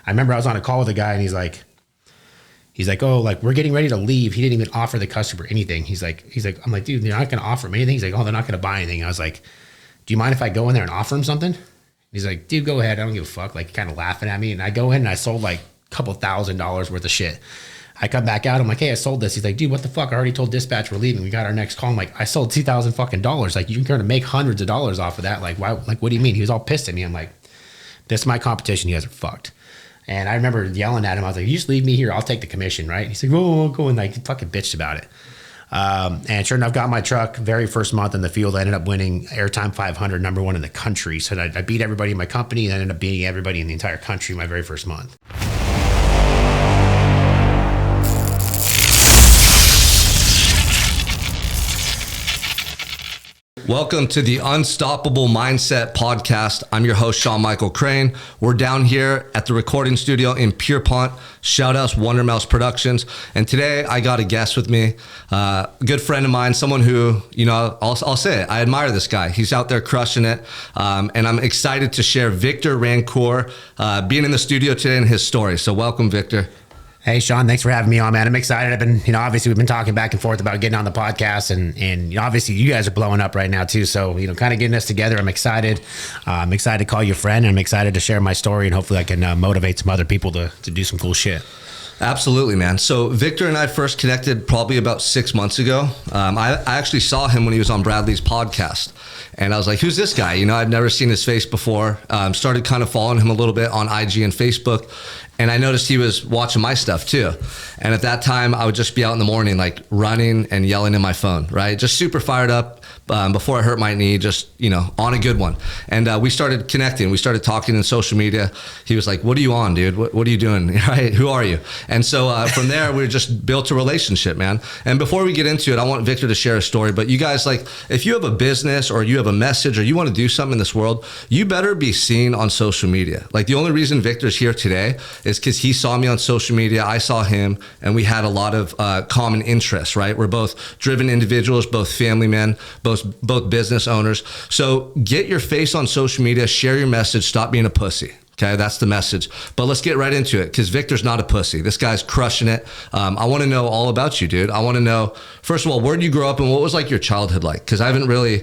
I remember I was on a call with a guy and he's like, oh, like we're getting ready to leave. He didn't even offer the customer anything. He's like, I'm like, dude, they're not going to offer him anything. He's like, oh, they're not going to buy anything. I was like, do you mind if I go in there and offer him something? He's like, dude, go ahead. I don't give a fuck. Like kind of laughing at me. And I go in and I sold like a couple $1,000s worth of shit. I come back out. I'm like, hey, I sold this. He's like, dude, what the fuck? I already told dispatch we're leaving. We got our next call. I'm like, I sold $2,000 fucking dollars. Like, you can kind of make hundreds of dollars off of that. Like, why? Like, what do you mean? He was all pissed at me. I'm like, this is my competition. You guys are fucked. And I remember yelling at him. I was like, you just leave me here. I'll take the commission, right? He's like, whoa, go. And like, he fucking bitched about it. And sure enough, got my truck very first month in the field. I ended up winning Airtime 500, number one in the country. So I beat everybody in my company and ended up beating everybody in the entire country my very first month. Welcome to the Unstoppable Mindset Podcast. I'm your host, Sean Michael Crane. We're down here at the recording studio in Pierpont. Shout outs Wonder Mouse Productions. And today I got a guest with me, a good friend of mine, someone who, you know, I'll say it, I admire this guy. He's out there crushing it. And I'm excited to share Victor Rancour being in the studio today and his story. So welcome, Victor. Hey, Sean, thanks for having me on, man. I'm excited. I've been, obviously we've been talking back and forth about getting on the podcast and obviously you guys are blowing up right now too. So, kind of getting us together. I'm excited. I'm excited to call you a friend and I'm excited to share my story and hopefully I can motivate some other people to do some cool shit. Absolutely, man. So Victor and I first connected probably about 6 months ago. I actually saw him when he was on Bradley's podcast. And I was like, who's this guy? I'd never seen his face before. Started kind of following him a little bit on IG and Facebook. And I noticed he was watching my stuff too. And at that time, I would just be out in the morning, like running and yelling in my phone, right? Just super fired up before I hurt my knee, just, on a good one. And we started connecting. We started talking in social media. He was like, what are you on, dude? What are you doing? Right? Who are you? And so from there, we just built a relationship, man. And before we get into it, I want Victor to share a story. But you guys, like, if you have a business or you have a message or you want to do something in this world, you better be seen on social media. Like, the only reason Victor's here today is because he saw me on social media, I saw him, and we had a lot of common interests, right? We're both driven individuals, both family men, both business owners. So get your face on social media, share your message, stop being a pussy. Okay, that's the message. But let's get right into it because Victor's not a pussy. This guy's crushing it. I want to know all about you, dude. I want to know, first of all, where did you grow up and what was like your childhood like? Because I haven't really,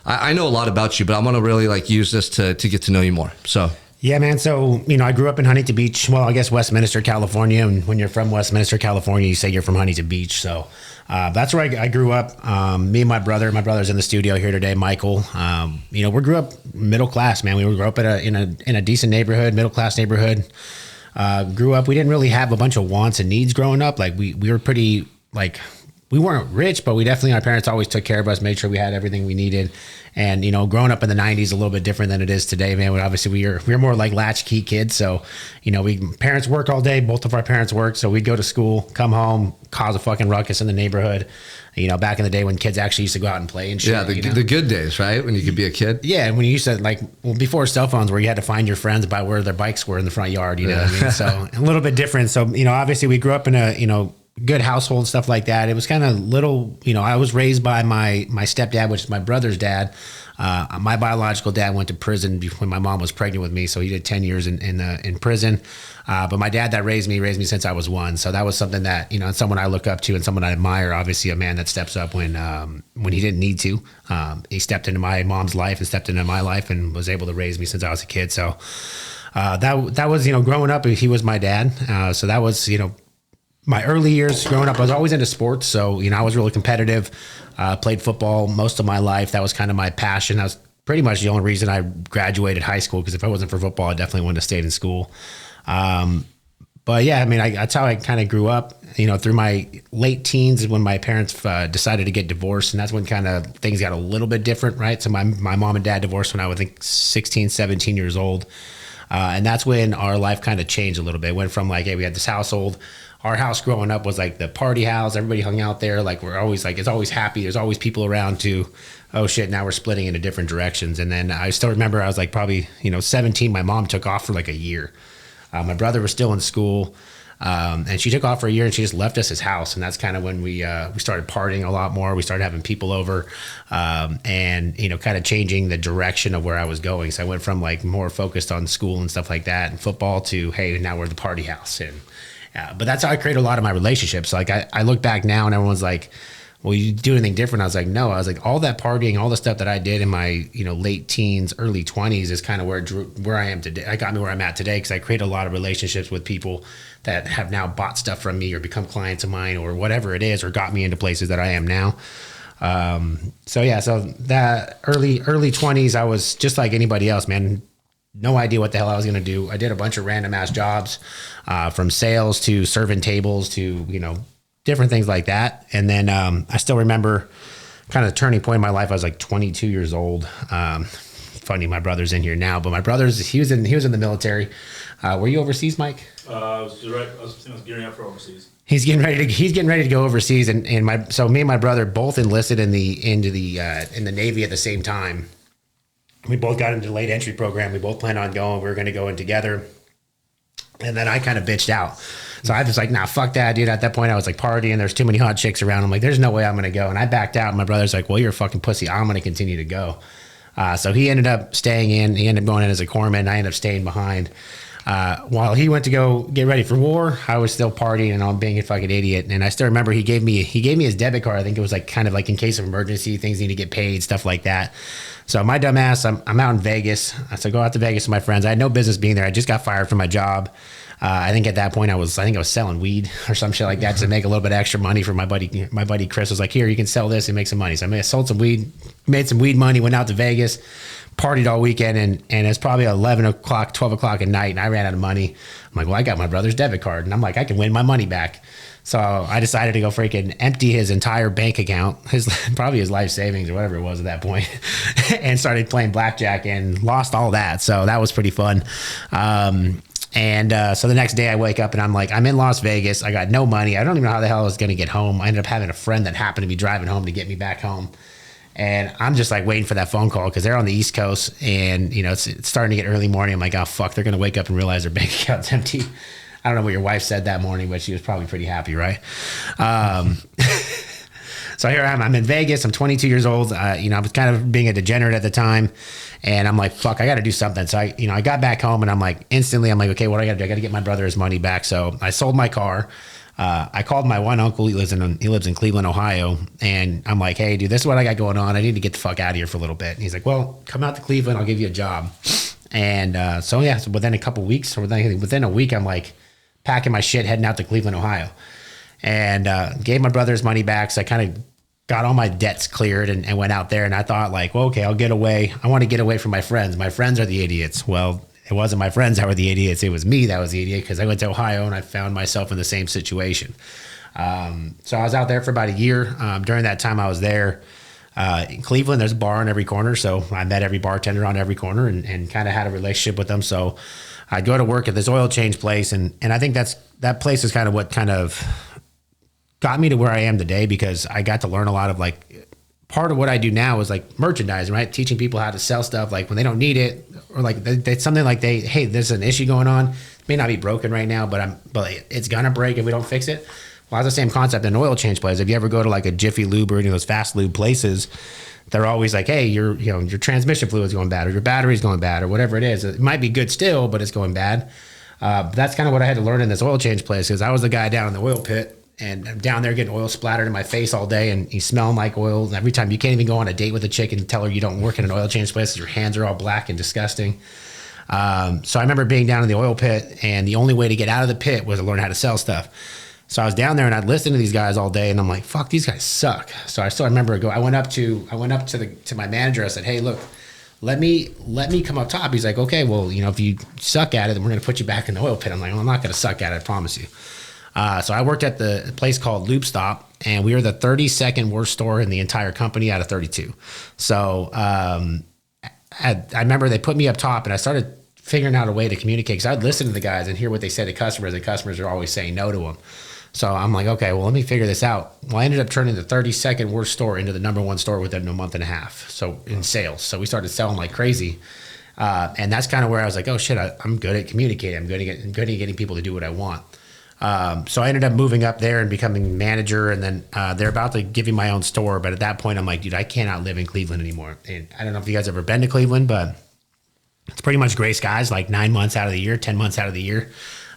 I know a lot about you, but I want to really like use this to get to know you more. So. Yeah, man. So, I grew up in Huntington Beach. Well, I guess Westminster, California. And when you're from Westminster, California, you say you're from Huntington Beach. So that's where I grew up. Me and my brother's in the studio here today, Michael. We grew up middle class, man. We grew up in a decent neighborhood, middle class neighborhood. Grew up, we didn't really have a bunch of wants and needs growing up. Like we were pretty, like, we weren't rich, but our parents always took care of us, made sure we had everything we needed. And, growing up in the 90s, a little bit different than it is today, man. Obviously, we were more like latchkey kids. So, parents work all day. Both of our parents work. So we'd go to school, come home, cause a fucking ruckus in the neighborhood. Back in the day when kids actually used to go out and play and shit. Yeah, the good days, right? When you could be a kid. Yeah, and when you used to, before cell phones where you had to find your friends by where their bikes were in the front yard, what I mean? So a little bit different. So, obviously we grew up in a, good household, stuff like that. It was kind of little, I was raised by my stepdad, which is my brother's dad. My biological dad went to prison when my mom was pregnant with me. So he did 10 years in prison. But my dad that raised me since I was one. So that was something that, someone I look up to and someone I admire, obviously a man that steps up when he didn't need to. He stepped into my mom's life and stepped into my life and was able to raise me since I was a kid. So that was, growing up, he was my dad. So that was, my early years growing up, I was always into sports. So, I was really competitive, played football most of my life. That was kind of my passion. That was pretty much the only reason I graduated high school, because if I wasn't for football, I definitely wouldn't have stayed in school. But yeah, that's how I kind of grew up, through my late teens is when my parents decided to get divorced. And that's when kind of things got a little bit different, right? So my mom and dad divorced when I was, I think, 16, 17 years old. And that's when our life kind of changed a little bit. It went from hey, we had this household. Our house growing up was like the party house. Everybody hung out there. We're always it's always happy. There's always people around to, oh shit, now we're splitting into different directions. And then I still remember I was probably, 17. My mom took off for a year. My brother was still in school. And she took off for a year and she just left us his house. And that's kind of when we started partying a lot more. We started having people over, and, you know, kind of changing the direction of where I was going. So I went from like more focused on school and stuff like that and football to, hey, now we're the party house. And, but that's how I created a lot of my relationships. Like I look back now and everyone's like, well, you do anything different? I was like, no. I was like, all that partying, all the stuff that I did in my, you know, late teens, early 20s is kind of where I am today. I got me where I'm at today because I created a lot of relationships with people that have now bought stuff from me or become clients of mine or whatever it is, or got me into places that I am now. So that early 20s, I was just like anybody else, man. No idea what the hell I was going to do. I did a bunch of random ass jobs, from sales to serving tables to, you know, different things like that. And then I still remember kind of the turning point in my life. I was like 22 years old. Funny, my brother's in here now, but my brother's, he was in the military. Were you overseas, Mike? I was gearing up for overseas. He's getting ready to go overseas. So me and my brother both enlisted in the Navy at the same time. We both got into the late entry program. We both planned on going. We were going to go in together. And then I kind of bitched out. So I was like, nah, fuck that, dude. At that point, I was like partying. There's too many hot chicks around. I'm like, there's no way I'm going to go. And I backed out. And my brother's like, well, you're a fucking pussy. I'm going to continue to go. So he ended up staying in. He ended up going in as a corpsman. I ended up staying behind. While he went to go get ready for war, I was still partying and all being a fucking idiot. And I still remember he gave me his debit card. I think it was like kind of like in case of emergency, things need to get paid, stuff like that. So my dumb ass, I'm out in Vegas. So I go out to Vegas with my friends. I had no business being there. I just got fired from my job. I think at that point I was selling weed or some shit like that to make a little bit of extra money for my buddy. My buddy Chris was like, here, you can sell this and make some money. So I sold some weed, made some weed money, went out to Vegas, partied all weekend. And it's probably 11 o'clock, 12 o'clock at night. And I ran out of money. I'm like, well, I got my brother's debit card. And I'm like, I can win my money back. So I decided to go freaking empty his entire bank account, probably his life savings or whatever it was at that point, and started playing blackjack and lost all that. So that was pretty fun. So the next day I wake up and I'm like, I'm in Las Vegas. I got no money. I don't even know how the hell I was going to get home. I ended up having a friend that happened to be driving home to get me back home. And I'm just like waiting for that phone call because they're on the East Coast and, you know, it's starting to get early morning. I'm like, oh, fuck, they're going to wake up and realize their bank account's empty. I don't know what your wife said that morning, but she was probably pretty happy, right? So here I am. I'm in Vegas. I'm 22 years old. You know, I was kind of being a degenerate at the time. And I'm like, fuck, I got to do something. So I got back home and I'm like, okay, what do I got to do? I got to get my brother his money back. So I sold my car. I called my one uncle. He lives in Cleveland, Ohio. And I'm like, hey, dude, this is what I got going on. I need to get the fuck out of here for a little bit. And he's like, well, come out to Cleveland. I'll give you a job. And so within a couple weeks or within a week, I'm like packing my shit, heading out to Cleveland, Ohio. And gave my brother his money back. So I kind of got all my debts cleared and went out there. And I thought like, well, okay, I'll get away. I want to get away from my friends. My friends are the idiots. Well, it wasn't my friends that were the idiots. It was me that was the idiot because I went to Ohio and I found myself in the same situation. So I was out there for about a year. During that time I was there in Cleveland, there's a bar on every corner. So I met every bartender on every corner and kind of had a relationship with them. So I'd go to work at this oil change place. And I think that place is kind of what kind of got me to where I am today because I got to learn a lot of like part of what I do now is like merchandising, right? Teaching people how to sell stuff like when they don't need it or like it's something like hey, there's an issue going on. It may not be broken right now, but it's gonna break if we don't fix it. Well, it's the same concept in oil change places. If you ever go to like a Jiffy Lube or any of those fast lube places, they're always like, hey, your transmission fluid's going bad or your battery's going bad or whatever it is. It might be good still, but it's going bad. That's kind of what I had to learn in this oil change place because I was the guy down in the oil pit. And I'm down there getting oil splattered in my face all day and you smelling like oil. And every time you can't even go on a date with a chick and tell her you don't work in an oil change place. Your hands are all black and disgusting. So I remember being down in the oil pit and the only way to get out of the pit was to learn how to sell stuff. So I was down there and I'd listen to these guys all day and I'm like, fuck, these guys suck. So I still remember I went up to my manager. I said, hey, look, let me come up top. He's like, okay, well, you know, if you suck at it, then we're going to put you back in the oil pit. I'm like, well, I'm not going to suck at it. I promise you. So I worked at the place called Lube Stop, and we were the 32nd worst store in the entire company out of 32. So I remember they put me up top, and I started figuring out a way to communicate because I'd listen to the guys and hear what they said to customers, and customers are always saying no to them. So I'm like, okay, well, let me figure this out. Well, I ended up turning the 32nd worst store into the number one store within a month and a half. So in sales. So we started selling like crazy. And that's kind of where I was like, oh shit, I'm good at communicating. I'm good at getting people to do what I want. So I ended up moving up there and becoming manager. And then they're about to give me my own store. But at that point, I'm like, dude, I cannot live in Cleveland anymore. And I don't know if you guys ever been to Cleveland, but it's pretty much gray skies, like 9 months out of the year, 10 months out of the year.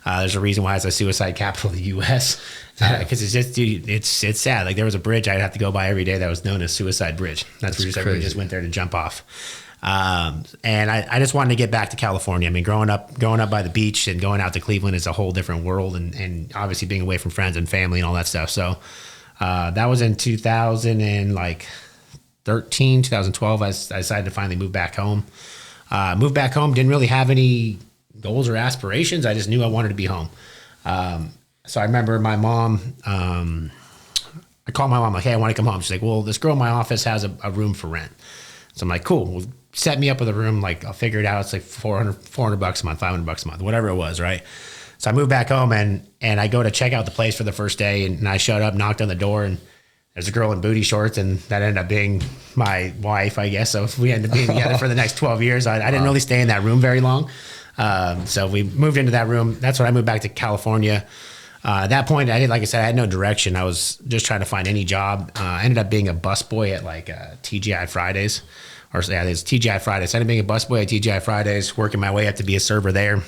There's a reason why it's a suicide capital of the U.S. Because it's just, dude, it's sad. Like there was a bridge I'd have to go by every day that was known as Suicide Bridge. That's where everybody just went there to jump off. And I just wanted to get back to California. I mean, growing up by the beach and going out to Cleveland is a whole different world, and obviously being away from friends and family and all that stuff. So that was in 2013, 2012. I decided to finally move back home. Moved back home, didn't really have any goals or aspirations. I just knew I wanted to be home. So I remember my mom, I called my mom, like, hey, I want to come home. She's like, well, this girl in my office has a room for rent. So I'm like, cool. Well, set me up with a room. Like, I'll figure it out. It's like $400 bucks a month, $500 bucks a month, whatever it was. Right. So I moved back home and I go to check out the place for the first day. And I showed up, knocked on the door, and there's a girl in booty shorts, and that ended up being my wife, I guess. So we ended up being together for the next 12 years. I didn't really stay in that room very long. So we moved into that room. That's when I moved back to California. At that point, like I said, I had no direction. I was just trying to find any job. I ended up being a busboy at like TGI Fridays. There's TGI Fridays. I ended up being a busboy at TGI Fridays, working my way up to be a server there.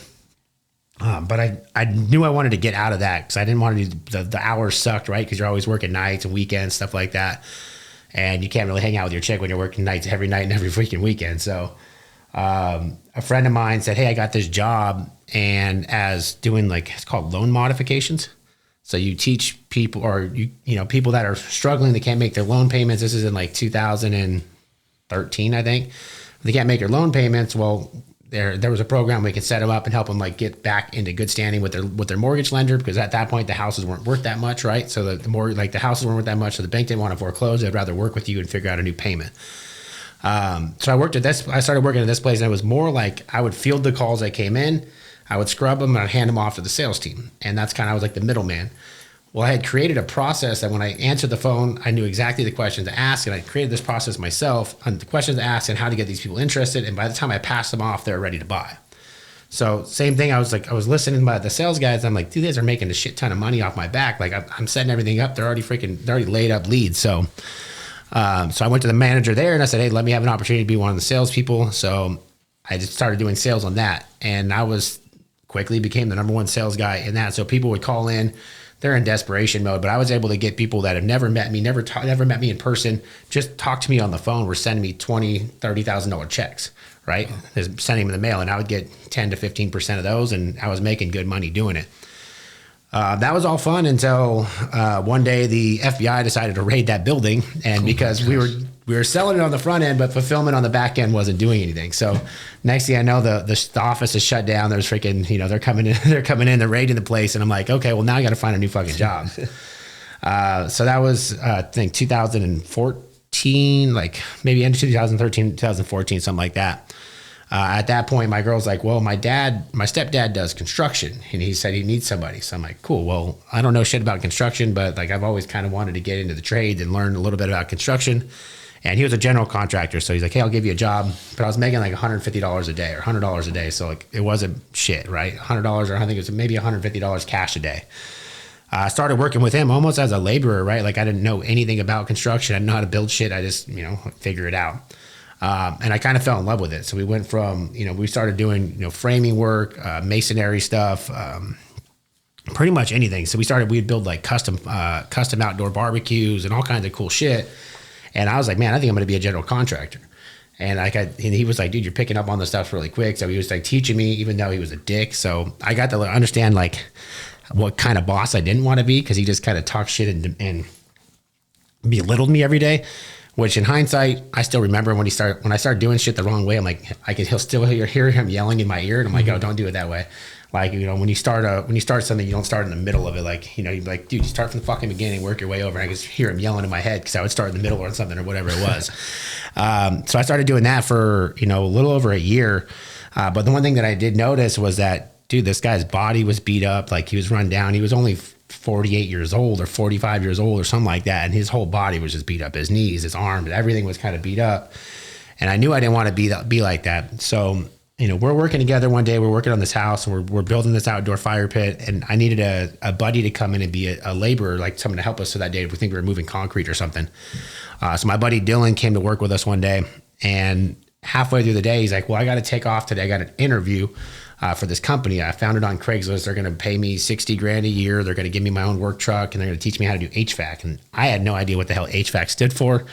But I knew I wanted to get out of that because I didn't want to do the hours sucked, right? Because you're always working nights and weekends, stuff like that. And you can't really hang out with your chick when you're working nights every night and every freaking weekend. So a friend of mine said, hey, I got this job, and as doing it's called loan modifications. So you teach people, or you know, people that are struggling, they can't make their loan payments. This is in like 2013, I think. They can't make their loan payments. Well, there was a program we could set them up and help them like get back into good standing with their mortgage lender, because at that point the houses weren't worth that much, right? So the houses weren't worth that much, so the bank didn't want to foreclose. They'd rather work with you and figure out a new payment. So I started working at this place, and it was more like I would field the calls that came in, I would scrub them, and I'd hand them off to the sales team. And that's I was like the middleman. Well, I had created a process that when I answered the phone, I knew exactly the questions to ask, and I created this process myself on the questions to ask and how to get these people interested. And by the time I passed them off, they were ready to buy. So same thing. I was listening to the sales guys. I'm like, dude, these are making a shit ton of money off my back. Like I'm setting everything up. They're already laid up leads. So I went to the manager there and I said, hey, let me have an opportunity to be one of the salespeople. So I just started doing sales on that, and I quickly became the number one sales guy in that. So people would call in. They're in desperation mode, but I was able to get people that have never met me, never met me in person, just talk to me on the phone, were sending me $20,000, $30,000 checks, right? Just sending them in the mail, and I would get 10 to 15% of those, and I was making good money doing it. That was all fun until one day the FBI decided to raid that building, and because we were selling it on the front end, but fulfillment on the back end wasn't doing anything. So next thing I know, the office is shut down. There's freaking, they're coming in, they're raiding the place, and I'm like, okay, well now I got to find a new fucking job. So that was I think 2014, like maybe end of 2013, 2014, something like that. At that point, my girl's like, well, my stepdad does construction, and he said he needs somebody. So I'm like, cool. Well, I don't know shit about construction, but like I've always kind of wanted to get into the trade and learn a little bit about construction. And he was a general contractor. So he's like, hey, I'll give you a job. But I was making like $150 a day or $100 a day. So like it wasn't shit, right? $100, or I think it was maybe $150 cash a day. I started working with him almost as a laborer, right? Like I didn't know anything about construction. I didn't know how to build shit. I just, figure it out. And I kind of fell in love with it. So we went from, we started doing, framing work, masonry stuff, pretty much anything. So we'd build like custom outdoor barbecues and all kinds of cool shit. And I was like, man, I think I'm going to be a general contractor. And and he was like, dude, you're picking up on the stuff really quick. So he was like teaching me, even though he was a dick. So I got to understand like what kind of boss I didn't want to be, because he just kind of talked shit and belittled me every day. Which in hindsight, I still remember when I started doing shit the wrong way. I'm like, he'll still hear him yelling in my ear, and I'm like, oh, don't do it that way. Like, when you start something, you don't start in the middle of it. Like, you'd be like, dude, you start from the fucking beginning, work your way over. And I could hear him yelling in my head because I would start in the middle or something or whatever it was. So I started doing that for, a little over a year. But the one thing that I did notice was that, dude, this guy's body was beat up. Like, he was run down. He was only 48 years old or 45 years old or something like that. And his whole body was just beat up. His knees, his arms, everything was kind of beat up. And I knew I didn't want to be like that. So we're working together one day. We're working on this house and we're building this outdoor fire pit. And I needed a buddy to come in and be a laborer, like someone to help us. So that day, we think we were moving concrete or something. So my buddy Dylan came to work with us one day, and halfway through the day, he's like, well, I got to take off today. I got an interview for this company. I found it on Craigslist. They're going to pay me $60,000 a year. They're going to give me my own work truck, and they're going to teach me how to do HVAC. And I had no idea what the hell HVAC stood for.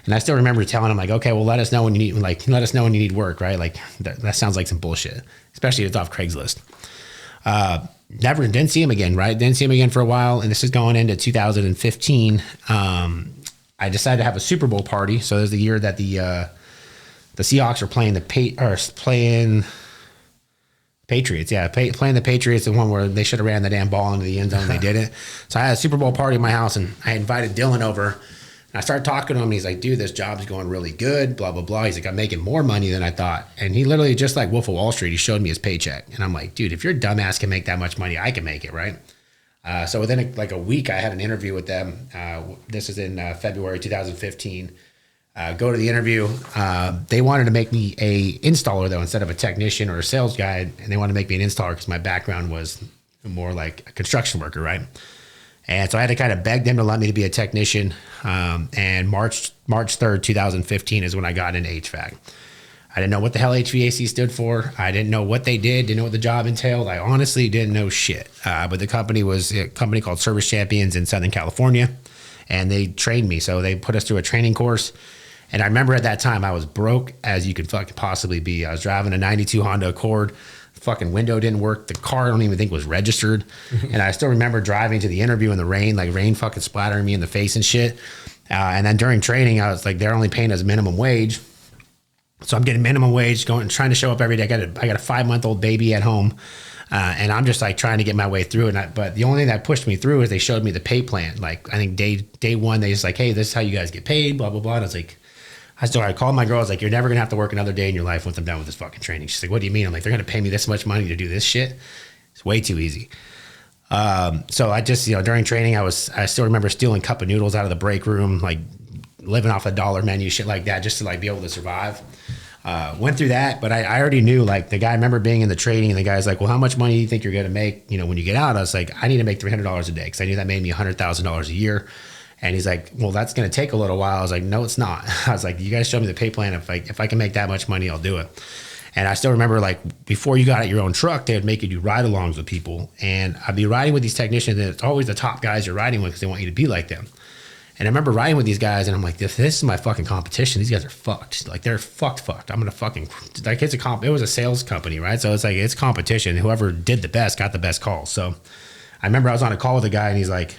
And I still remember telling him, like, okay, well, let us know when you need work, right? Like that sounds like some bullshit, especially if it's off Craigslist. Never didn't see him again, right? Didn't see him again for a while. And this is going into 2015. I decided to have a Super Bowl party. So there's the year that the Seahawks are playing playing Patriots. Yeah, playing the Patriots, the one where they should have ran the damn ball into the end zone. They didn't. So I had a Super Bowl party in my house, and I invited Dylan over. And I started talking to him, and he's like, dude, this job's going really good, blah, blah, blah. He's like, I'm making more money than I thought. And he literally, just like Wolf of Wall Street, he showed me his paycheck. And I'm like, dude, if your dumbass can make that much money, I can make it, right? So within a week, I had an interview with them. This is in February 2015. Go to the interview. They wanted to make me a installer, though, instead of a technician or a sales guy. And they wanted to make me an installer because my background was more like a construction worker, right? And so I had to kind of beg them to let me to be a technician. And March 3rd, 2015 is when I got into HVAC. I didn't know what the hell HVAC stood for. I didn't know what they did. Didn't know what the job entailed. I honestly didn't know shit. But the company was a company called Service Champions in Southern California. And they trained me. So they put us through a training course. And I remember at that time I was broke as you could fucking possibly be. I was driving a 92 Honda Accord. Fucking window didn't work. The car I don't even think was registered. And I still remember driving to the interview in the rain, like rain fucking splattering me in the face and shit. And then during training, I was like, they're only paying us minimum wage. So I'm getting minimum wage, trying to show up every day. I got a 5-month-old baby at home. And I'm just like trying to get my way through it. But the only thing that pushed me through is they showed me the pay plan. Like I think day one, they just like, hey, this is how you guys get paid, blah, blah, blah. And I was like, I called my girl. I was like, you're never going to have to work another day in your life once I'm done with this fucking training. She's like, what do you mean? I'm like, they're going to pay me this much money to do this shit? It's way too easy. So I just, during training, I still remember stealing cup of noodles out of the break room, like living off a dollar menu, shit like that, just to like be able to survive. Went through that, but I already knew, like the guy, I remember being in the training and the guy's like, well, how much money do you think you're going to make, when you get out? I was like, I need to make $300 a day. Cause I knew that made me $100,000 a year. And he's like, well, that's going to take a little while. I was like, no, it's not. I was like, you guys show me the pay plan. If I can make that much money, I'll do it. And I still remember, like, before you got your own truck, they would make you do ride-alongs with people. And I'd be riding with these technicians, and it's always the top guys you're riding with because they want you to be like them. And I remember riding with these guys, and I'm like, this is my fucking competition. These guys are fucked. Like, they're fucked. I'm going to fucking, like, it was a sales company, right? So it's like, it's competition. Whoever did the best got the best call. So I remember I was on a call with a guy, and he's like,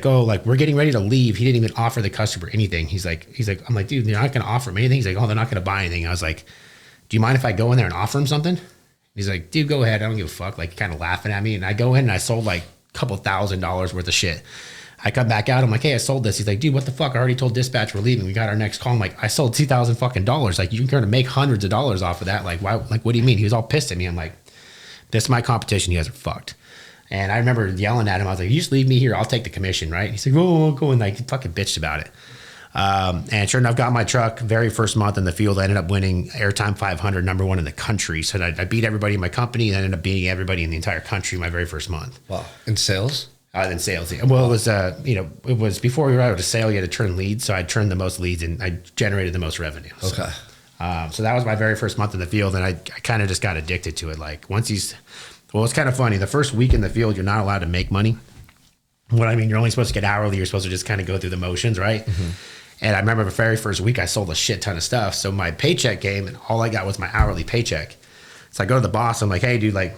oh, like, we're getting ready to leave. He didn't even offer the customer anything. He's like, I'm like, dude, they're not going to offer him anything. He's like, oh, they're not going to buy anything. I was like, do you mind if I go in there and offer him something? He's like, dude, go ahead. I don't give a fuck. Like, kind of laughing at me. And I go in and I sold like a couple $1,000s worth of shit. I come back out. I'm like, hey, I sold this. He's like, dude, what the fuck? I already told dispatch we're leaving. We got our next call. I'm like, I sold $2,000 fucking dollars. Like, you're going to make hundreds of dollars off of that. Like, why? Like, what do you mean? He was all pissed at me. I'm like, this is my competition. You guys are fucked. And I remember yelling at him. I was like, you just leave me here. I'll take the commission, right? He's like, oh, go. And like, he fucking bitched about it. And sure enough, got my truck. Very first month in the field, I ended up winning Airtime 500, #1 in the country. So I beat everybody in my company, and I ended up beating everybody in the entire country my very first month. Wow. In sales? In sales. Well, it was, it was before we were out to sale, you had to turn leads. So I turned the most leads and I generated the most revenue. Okay. So that was my very first month in the field. And I kind of just got addicted to it. Like well, it's kind of funny. The first week in the field, you're not allowed to make money. What I mean, you're only supposed to get hourly. You're supposed to just kind of go through the motions, right? Mm-hmm. And I remember the very first week, I sold a shit ton of stuff. So my paycheck came, and all I got was my hourly paycheck. So I go to the boss. I'm like, hey, dude, like,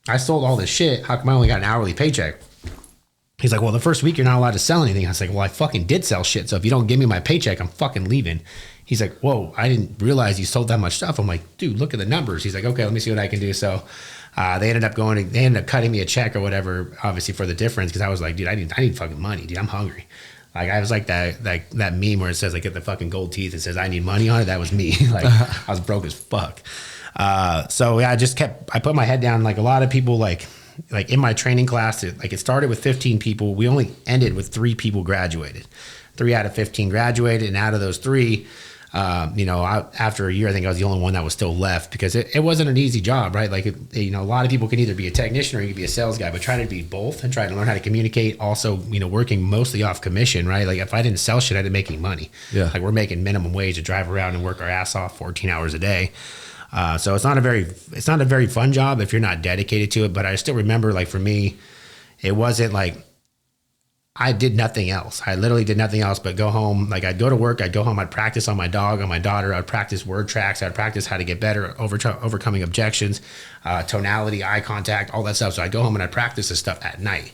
I sold all this shit. How come I only got an hourly paycheck? He's like, well, the first week, you're not allowed to sell anything. I was like, well, I fucking did sell shit. So if you don't give me my paycheck, I'm fucking leaving. He's like, whoa, I didn't realize you sold that much stuff. I'm like, dude, look at the numbers. He's like, okay, let me see what I can do. So they ended up cutting me a check or whatever, obviously for the difference. Cause I was like, dude, I need fucking money, dude. I'm hungry. Like, I was like that meme where it says, like, get the fucking gold teeth. It says, I need money on it. That was me. Like, I was broke as fuck. So yeah, I put my head down. Like, a lot of people, like in my training class, it started with 15 people. We only ended with 3 people graduated. 3 out of 15 graduated. And out of those 3, After a year, I think I was the only one that was still left because it wasn't an easy job, right? Like, a lot of people can either be a technician or you can be a sales guy, but trying to be both and trying to learn how to communicate, also, working mostly off commission, right? Like, if I didn't sell shit, I didn't make any money. Yeah. Like, we're making minimum wage to drive around and work our ass off 14 hours a day. So it's not a very fun job if you're not dedicated to it. But I still remember, like, for me, it wasn't like, I did nothing else. I literally did nothing else but go home. Like, I'd go to work, I'd go home, I'd practice on my dog, on my daughter, I'd practice word tracks, I'd practice how to get better, overcoming objections, tonality, eye contact, all that stuff. So I'd go home and I'd practice this stuff at night.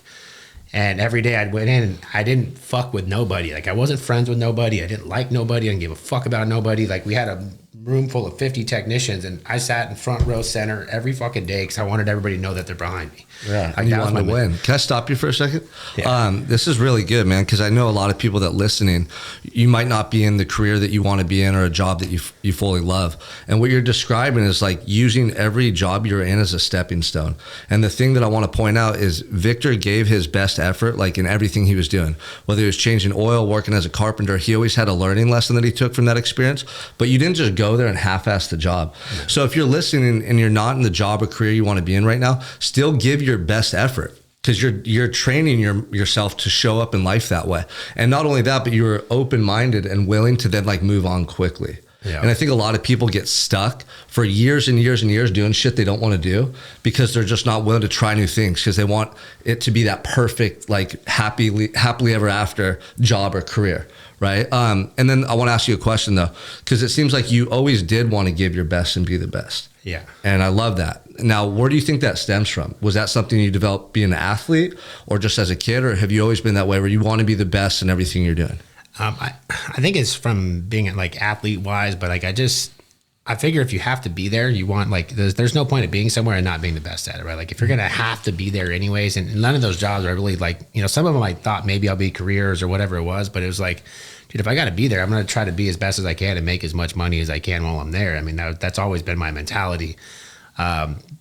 And every day I'd went in and I didn't fuck with nobody. Like, I wasn't friends with nobody. I didn't like nobody. I didn't give a fuck about nobody. Like, we had a room full of 50 technicians and I sat in front row center every fucking day because I wanted everybody to know that they're behind me. Yeah, like, you wanted to win. Can I stop you for a second? Yeah. This is really good, man, because I know a lot of people that listening, you might not be in the career that you want to be in or a job that you fully love. And what you're describing is like using every job you're in as a stepping stone. And the thing that I want to point out is Victor gave his best effort, like in everything he was doing, whether he was changing oil, working as a carpenter. He always had a learning lesson that he took from that experience, but you didn't just go there and half-ass the job. Yeah. So if you're listening and you're not in the job or career you want to be in right now, still give your best effort, because you're training yourself to show up in life that way. And not only that, but you're open-minded and willing to then like move on quickly. Yeah. And I think a lot of people get stuck for years and years and years doing shit they don't want to do because they're just not willing to try new things, because they want it to be that perfect, like happily ever after job or career. Right. And then I want to ask you a question though, because it seems like you always did want to give your best and be the best. Yeah. And I love that. Now, where do you think that stems from? Was that something you developed being an athlete or just as a kid, or have you always been that way where you want to be the best in everything you're doing? I think it's from being like athlete wise, but like I figure if you have to be there, you want like, there's no point of being somewhere and not being the best at it, right? Like if you're going to have to be there anyways, and none of those jobs are really like, some of them I thought maybe I'll be careers or whatever it was, but it was like, dude, if I got to be there, I'm going to try to be as best as I can and make as much money as I can while I'm there. I mean, that's always been my mentality.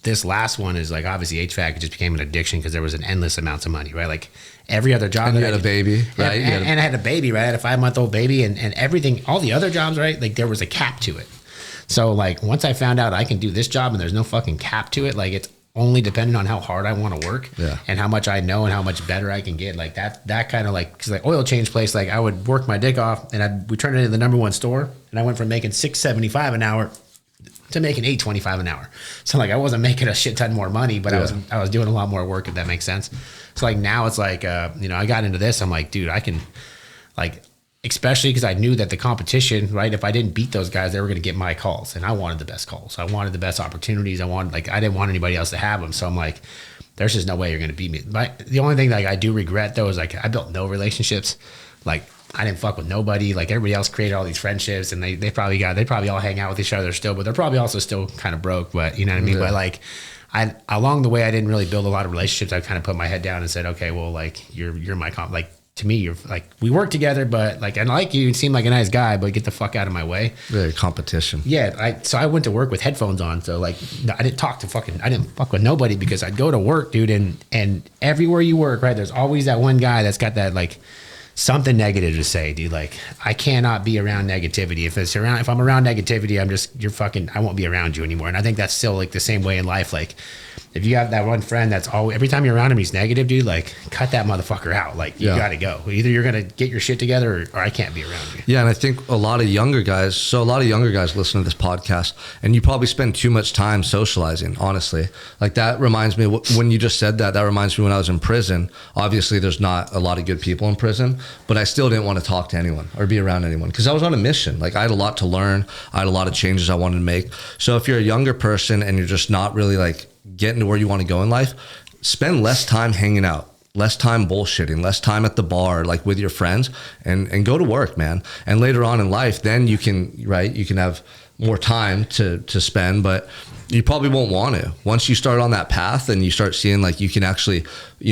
This last one is like, obviously HVAC, it just became an addiction because there was an endless amounts of money, right? Like every other job. And you had a baby, right? And I had a baby, right? I had a 5-month-old baby and everything, all the other jobs, right? Like there was a cap to it. So like once I found out I can do this job and there's no fucking cap to it, like it's only dependent on how hard I want to work and how much I know and how much better I can get. Like that kind of like, cause like oil change place, like I would work my dick off and we turned it into the #1 store. And I went from making $6.75 an hour to making $8.25 an hour. So like I wasn't making a shit ton more money, but I was doing a lot more work, if that makes sense. So like now it's like, I got into this, I'm like, dude, I can like, especially because I knew that the competition, right? If I didn't beat those guys, they were going to get my calls, and I wanted the best calls. I wanted the best opportunities. I didn't want anybody else to have them. So I'm like, there's just no way you're going to beat me. But the only thing like I do regret though is like I built no relationships. Like I didn't fuck with nobody. Like everybody else created all these friendships, and they probably all hang out with each other still, but they're probably also still kind of broke. But you know what I mean? Yeah. But like along the way, I didn't really build a lot of relationships. I kind of put my head down and said, okay, well, like you're my comp, like. To me, you're like, we work together, but like, and like you seem like a nice guy, but get the fuck out of my way. Very competition. Yeah. So I went to work with headphones on. So like, I didn't fuck with nobody because I'd go to work, dude. And everywhere you work, right, there's always that one guy that's got that like something negative to say, dude. Like I cannot be around negativity. If I'm around negativity, I won't be around you anymore. And I think that's still like the same way in life. Like, if you have that one friend that's always, every time you're around him, he's negative, dude, like cut that motherfucker out. Like you got to go. Either you're going to get your shit together or I can't be around you. Yeah. And I think a lot of younger guys listen to this podcast, and you probably spend too much time socializing, honestly. Like that reminds me, when you just said that reminds me when I was in prison. Obviously there's not a lot of good people in prison, but I still didn't want to talk to anyone or be around anyone because I was on a mission. Like I had a lot to learn. I had a lot of changes I wanted to make. So if you're a younger person and you're just not really like getting to where you want to go in life, spend less time hanging out, less time bullshitting, less time at the bar, like with your friends, and go to work, man. And later on in life, then you can have more time to spend, but you probably won't want to. Once you start on that path and you start seeing like you can actually,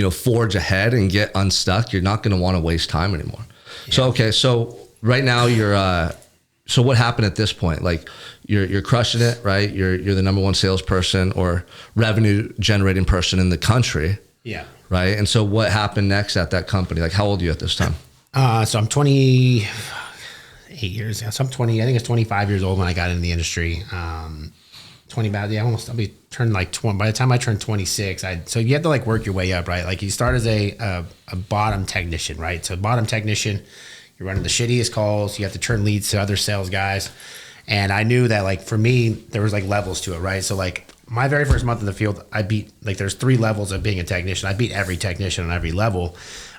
forge ahead and get unstuck, you're not going to want to waste time anymore. Yeah. So right now so what happened at this point? Like you're crushing it, right? You're the #1 salesperson or revenue generating person in the country. Yeah. Right. And so what happened next at that company? Like how old are you at this time? So I'm 20, 8 years. So I'm 20. I think it's 25 years old when I got into the industry. 20 about I'll be turned like 20 by the time I turned 26. So you have to like work your way up, right? Like you start as a bottom technician, right? So bottom technician, you're running the shittiest calls. You have to turn leads to other sales guys. And I knew that like for me, there was like levels to it, right? So like my very first month in the field, I beat like there's 3 levels of being a technician. I beat every technician on every level.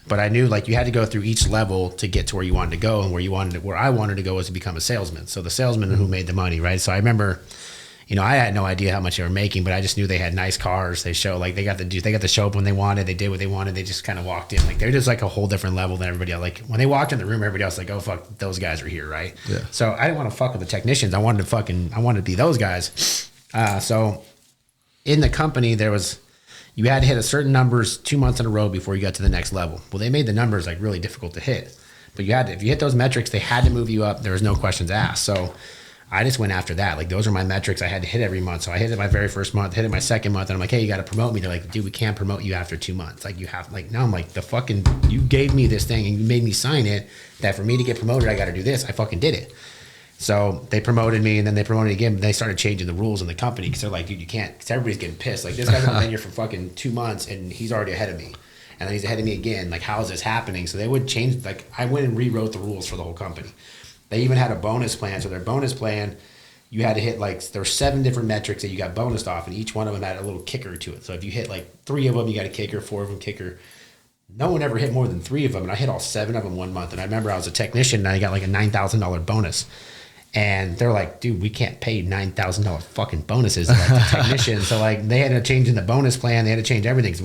But I knew like you had to go through each level to get to where you wanted to go, and where I wanted to go was to become a salesman. So the salesman who made the money, right? So I remember, I had no idea how much they were making, but I just knew they had nice cars. They show like they got to show up when they wanted. They did what they wanted. They just kind of walked in like they're just like a whole different level than everybody else. Like when they walked in the room, everybody else like, oh fuck, those guys are here, right? Yeah. So I didn't want to fuck with the technicians. I wanted to be those guys. So in the company you had to hit a certain numbers 2 months in a row before you got to the next level. Well, they made the numbers like really difficult to hit, but if you hit those metrics, they had to move you up. There was no questions asked. So I just went after that. Like those are my metrics I had to hit every month. So I hit it my very first month, hit it my second month, and I'm like, hey, you got to promote me. They're like, dude, we can't promote you after 2 months. Like you have like, now I'm like you gave me this thing and you made me sign it that for me to get promoted, I got to do this. I fucking did it. So they promoted me, and then they promoted again. But they started changing the rules in the company because they're like, dude, you can't. Because everybody's getting pissed. Like this guy's been here for fucking 2 months, and he's already ahead of me, and then he's ahead of me again. Like how is this happening? So they would change. Like I went and rewrote the rules for the whole company. They even had a bonus plan. So their bonus plan, you had to hit like there were 7 different metrics that you got bonused off, and each one of them had a little kicker to it. So if you hit like 3 of them, you got a kicker. 4 of them kicker. No one ever hit more than 3 of them, and I hit all 7 of them one month. And I remember I was a technician, and I got like a $9,000 bonus. And they're like, dude, we can't pay $9,000 fucking bonuses like the technician. So like they had to change in the bonus plan. They had to change everything. So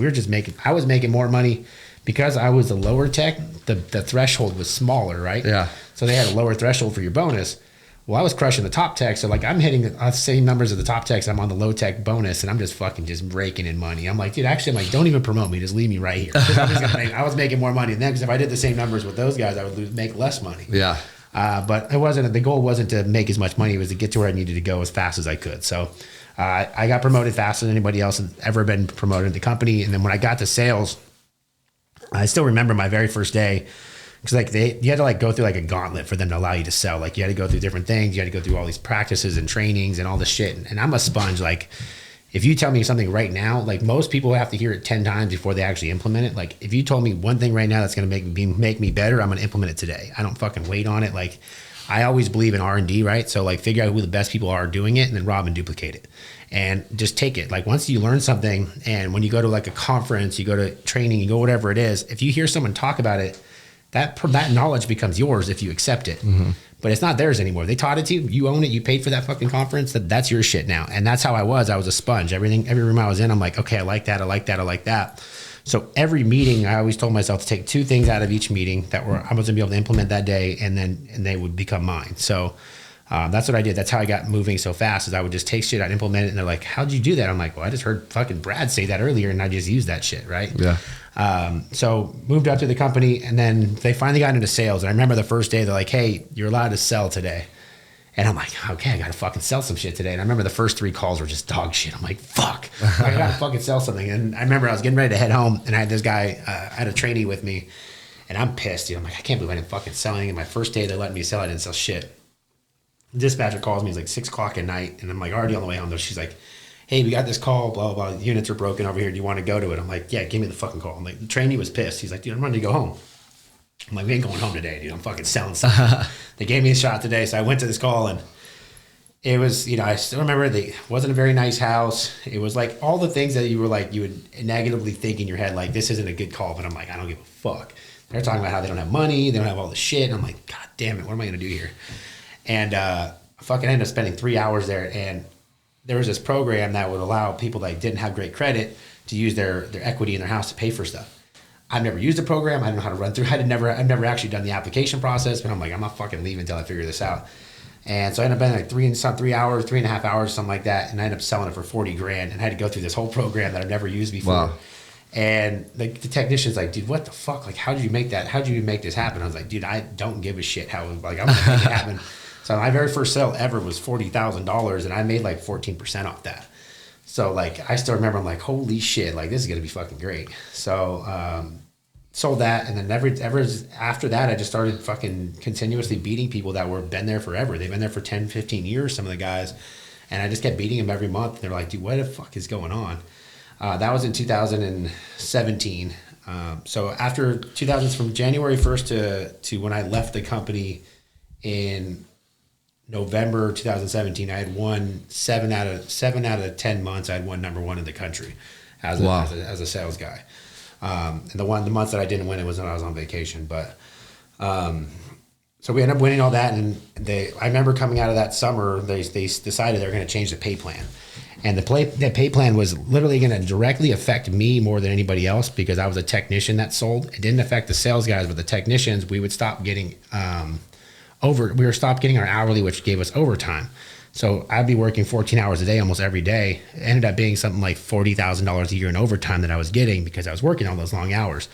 I was making more money because I was the lower tech. The threshold was smaller, right? Yeah. So they had a lower threshold for your bonus. Well, I was crushing the top tech. So like I'm hitting the same numbers as the top techs. I'm on the low tech bonus, and I'm just fucking just raking in money. I'm like, dude, actually, I'm like, don't even promote me. Just leave me right here. I was making more money than them because if I did the same numbers with those guys, I would make less money. Yeah. But the goal wasn't to make as much money. It was to get to where I needed to go as fast as I could. So I got promoted faster than anybody else had ever been promoted in the company. And then when I got to sales, I still remember my very first day because like you had to like go through like a gauntlet for them to allow you to sell. Like you had to go through different things. You had to go through all these practices and trainings and all this shit. And I'm a sponge. Like if you tell me something right now, like most people have to hear it 10 times before they actually implement it. Like if you told me one thing right now that's going to make me better, I'm going to implement it today. I don't fucking wait on it. Like I always believe in R&D, right? So like figure out who the best people are doing it and then rob and duplicate it and just take it. Like once you learn something, and when you go to like a conference, you go to training, you go whatever it is, if you hear someone talk about it, that knowledge becomes yours if you accept it. Mm-hmm. But it's not theirs anymore. They taught it to you. You own it. You paid for that fucking conference. That's your shit now. And that's how I was. I was a sponge. Every room I was in, I'm like, okay, I like that. I like that. I like that. So every meeting, I always told myself to take 2 things out of each meeting that I was gonna be able to implement that day, and they would become mine. So that's what I did. That's how I got moving so fast. Is I would just take shit, I'd implement it, and they're like, "How'd you do that?" I'm like, "Well, I just heard fucking Brad say that earlier, and I just used that shit, right?" Yeah. So moved up to the company, and then they finally got into sales. And I remember the first day, they're like, "Hey, you're allowed to sell today." And I'm like, okay, I got to fucking sell some shit today. And I remember the first 3 calls were just dog shit. I'm like, fuck, I got to fucking sell something. And I remember I was getting ready to head home, and I had this guy, I had a trainee with me, and I'm pissed. Dude. I'm like, I can't believe I didn't fucking sell anything. And my first day, they're letting me sell. I didn't sell shit. The dispatcher calls me. It's like 6 o'clock at night. And I'm like already on the way home. Though. She's like, hey, we got this call, blah, blah, blah. The units are broken over here. Do you want to go to it? I'm like, yeah, give me the fucking call. I'm like, the trainee was pissed. He's like, dude, I'm ready to go home. I'm like, we ain't going home today, dude. I'm fucking selling something. They gave me a shot today. So I went to this call, and it was, I still remember it wasn't a very nice house. It was like all the things that you would negatively think in your head, like, this isn't a good call. But I'm like, I don't give a fuck. They're talking about how they don't have money. They don't have all the shit. And I'm like, God damn it. What am I going to do here? And I fucking ended up spending 3 hours there. And there was this program that would allow people that didn't have great credit to use their equity in their house to pay for stuff. I've never used the program. I don't know how to run through. I've never actually done the application process. But I'm like, I'm not fucking leaving until I figure this out. And so I ended up spending like 3.5 hours, something like that. And I ended up selling it for $40,000, and I had to go through this whole program that I've never used before. Wow. And the technician's like, dude, what the fuck? Like, how did you make that? How did you make this happen? I was like, dude, I don't give a shit how, like, I'm going to make it happen. So my very first sale ever was $40,000, and I made like 14% off that. So like, I still remember, I'm like, holy shit, like, this is going to be fucking great. So, sold that. And then ever after that, I just started fucking continuously beating people that were been there forever. They've been there for 10, 15 years, some of the guys. And I just kept beating them every month. They're like, dude, what the fuck is going on? That was in 2017. So after 2000, from January 1st to when I left the company in November 2017, I had won 7 out of 10 months. I had won number one in the country as a sales guy. And the months that I didn't win, it was when I was on vacation. But so we ended up winning all that, and I remember coming out of that summer, they decided they were going to change the pay plan. And the pay plan was literally going to directly affect me more than anybody else because I was a technician that sold. It didn't affect the sales guys, but the technicians, we would stop getting stopped getting our hourly, which gave us overtime. So I'd be working 14 hours a day almost every day. It ended up being something like $40,000 a year in overtime that I was getting because I was working all those long hours.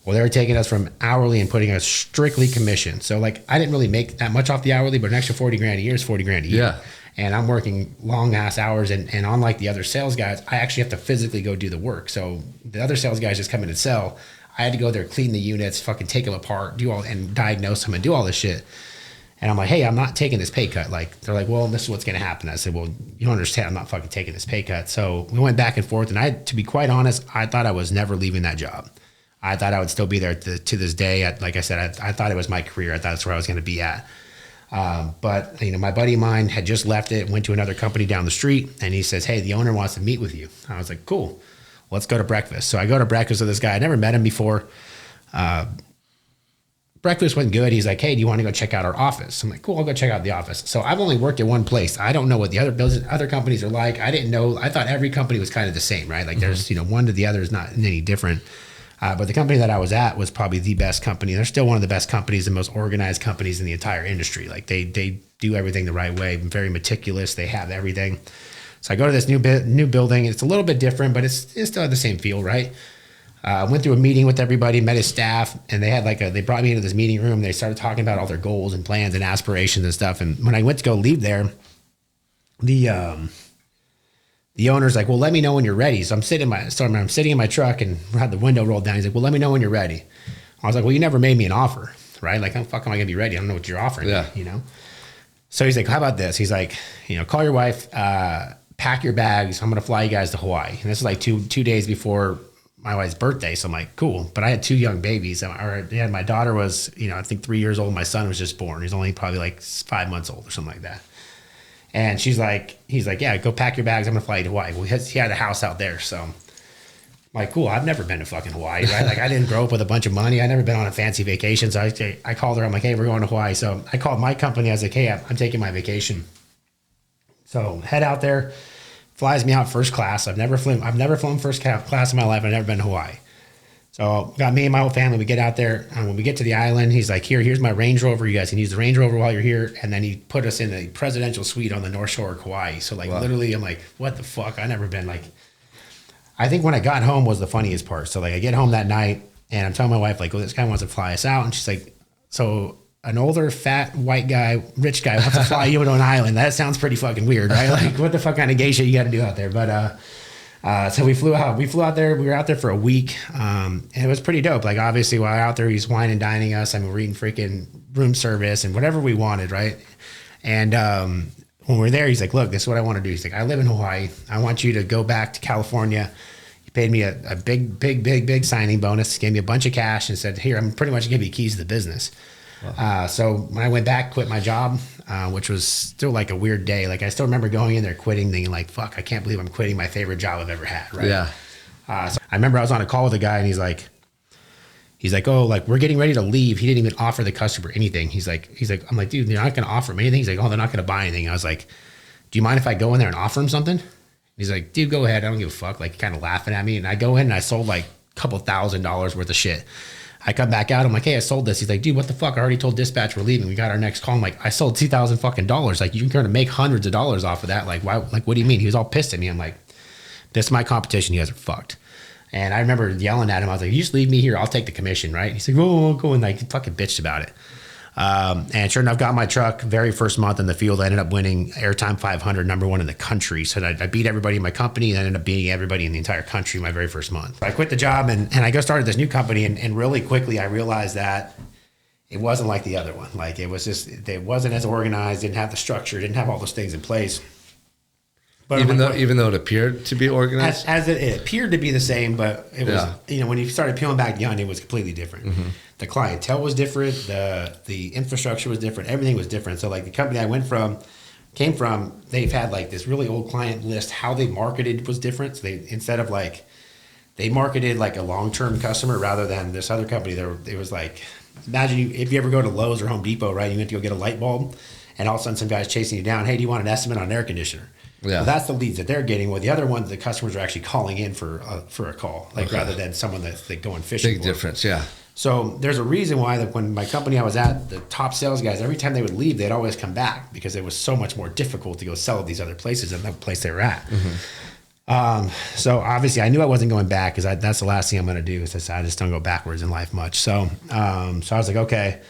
Well, they were taking us from hourly and putting us strictly commission. So like I didn't really make that much off the hourly, but an extra 40 grand a year is 40 grand a year. Yeah. And I'm working long ass hours, and unlike the other sales guys, I actually have to physically go do the work. So the other sales guys just come in and sell. I had to go there, clean the units, fucking take them apart, and diagnose them and do all this shit. And I'm like, hey, I'm not taking this pay cut. Like, they're like, well, this is what's going to happen. I said, well, you don't understand. I'm not fucking taking this pay cut. So we went back and forth. And to be quite honest, I thought I was never leaving that job. I thought I would still be there to this day. Like I said, I thought it was my career. I thought that's where I was going to be at. But my buddy of mine had just left it, went to another company down the street, and he says, hey, the owner wants to meet with you. I was like, cool, let's go to breakfast. So I go to breakfast with this guy. I never met him before. Breakfast went good. He's like, hey, do you want to go check out our office? I'm like, cool, I'll go check out the office. So I've only worked at one place. I don't know what the other companies are like. I didn't know. I thought every company was kind of the same, right? Like there's, one to the other is not any different. But the company that I was at was probably the best company. They're still one of the best companies, the most organized companies in the entire industry. Like they do everything the right way, very meticulous. They have everything. So I go to this new building. It's a little bit different, but it's still had the same feel, right? Went through a meeting with everybody, met his staff, and they had they brought me into this meeting room. They started talking about all their goals and plans and aspirations and stuff. And when I went to go leave there, the owner's like, well, let me know when you're ready. So I'm sitting in my truck and I had the window rolled down. He's like, well, let me know when you're ready. I was like, well, you never made me an offer, right? Like, how the fuck am I going to be ready? I don't know what you're offering me, So he's like, how about this? He's like, call your wife, pack your bags. I'm going to fly you guys to Hawaii. And this is like two days before my wife's birthday. So I'm like, cool. But I had 2 young babies. My daughter was, I think 3 years old. My son was just born. He's only probably like 5 months old or something like that. And he's like, yeah, go pack your bags. I'm going to fly you to Hawaii. Well, he had a house out there. So I'm like, cool. I've never been to fucking Hawaii, right? Like I didn't grow up with a bunch of money. I never been on a fancy vacation. So I called her. I'm like, hey, we're going to Hawaii. So I called my company. I was like, hey, I'm taking my vacation. So head out there. Flies me out first class. I've never flown first class in my life. I've never been to Hawaii. So got me and my whole family. We get out there. And when we get to the island, he's like, here's my Range Rover. You guys can use the Range Rover while you're here. And then he put us in a presidential suite on the North Shore of Kauai. So literally, I'm like, what the fuck? I never been I think when I got home was the funniest part. So I get home that night and I'm telling my wife, this guy wants to fly us out. And she's like, so an older, fat, white guy, rich guy wants to fly you to an island. That sounds pretty fucking weird, right? Like, what the fuck kind of gay shit you got to do out there? But so we flew out. We flew out there. We were out there for a week, and it was pretty dope. Like, obviously, while out there, he's wine and dining us. We're eating freaking room service and whatever we wanted, right? And when we're there, he's like, look, this is what I want to do. He's like, I live in Hawaii. I want you to go back to California. He paid me a big signing bonus. Gave me a bunch of cash and said, here, I'm pretty much giving you keys to the business. Wow. So when I went back, quit my job, which was still like a weird day. Like I still remember going in there, quitting, thinking like, fuck, I can't believe I'm quitting my favorite job I've ever had. Right. Yeah. So I remember I was on a call with a guy and he's like, oh, we're getting ready to leave. He didn't even offer the customer anything. He's like, I'm like, dude, they're not going to offer him anything. He's like, oh, they're not going to buy anything. I was like, do you mind if I go in there and offer him something? He's like, dude, go ahead. I don't give a fuck. Like kind of laughing at me. And I go in and I sold like a couple $1,000s worth of shit. I come back out. I'm like, hey, I sold this. He's like, dude, what the fuck? I already told dispatch we're leaving. We got our next call. I'm like, I sold $2,000 fucking dollars. Like, you're going to make hundreds of dollars off of that. Like, why? Like, what do you mean? He was all pissed at me. I'm like, this is my competition. You guys are fucked. And I remember yelling at him. I was like, you just leave me here. I'll take the commission, right? He's like, oh, go and like fucking bitched about it. And sure enough, got my truck very first month in the field. I ended up winning Airtime 500, #1 in the country. So I beat everybody in my company and I ended up beating everybody in the entire country my very first month. I quit the job and I go started this new company and really quickly I realized that it wasn't like the other one. Like it wasn't as organized, didn't have the structure, didn't have all those things in place. But even though it appeared to be organized, as it appeared to be the same, but it was when you started peeling back the onion, it was completely different. Mm-hmm. The clientele was different, the infrastructure was different, everything was different. So like the company I came from, they've had like this really old client list. How they marketed was different. So instead of like they marketed like a long-term customer rather than this other company. It was like imagine if you ever go to Lowe's or Home Depot, right? You went to go get a light bulb, and all of a sudden some guy's chasing you down. Hey, do you want an estimate on an air conditioner? Yeah. Well, that's the leads that they're getting. Well, the other ones, the customers are actually calling in for a call, like rather than someone that's like going fishing. Big difference, yeah. So there's a reason why that when my company I was at, the top sales guys, every time they would leave, they'd always come back because it was so much more difficult to go sell at these other places than the place they were at. Mm-hmm. So obviously I knew I wasn't going back because that's the last thing I'm going to do is I just don't go backwards in life much. So I was like, okay,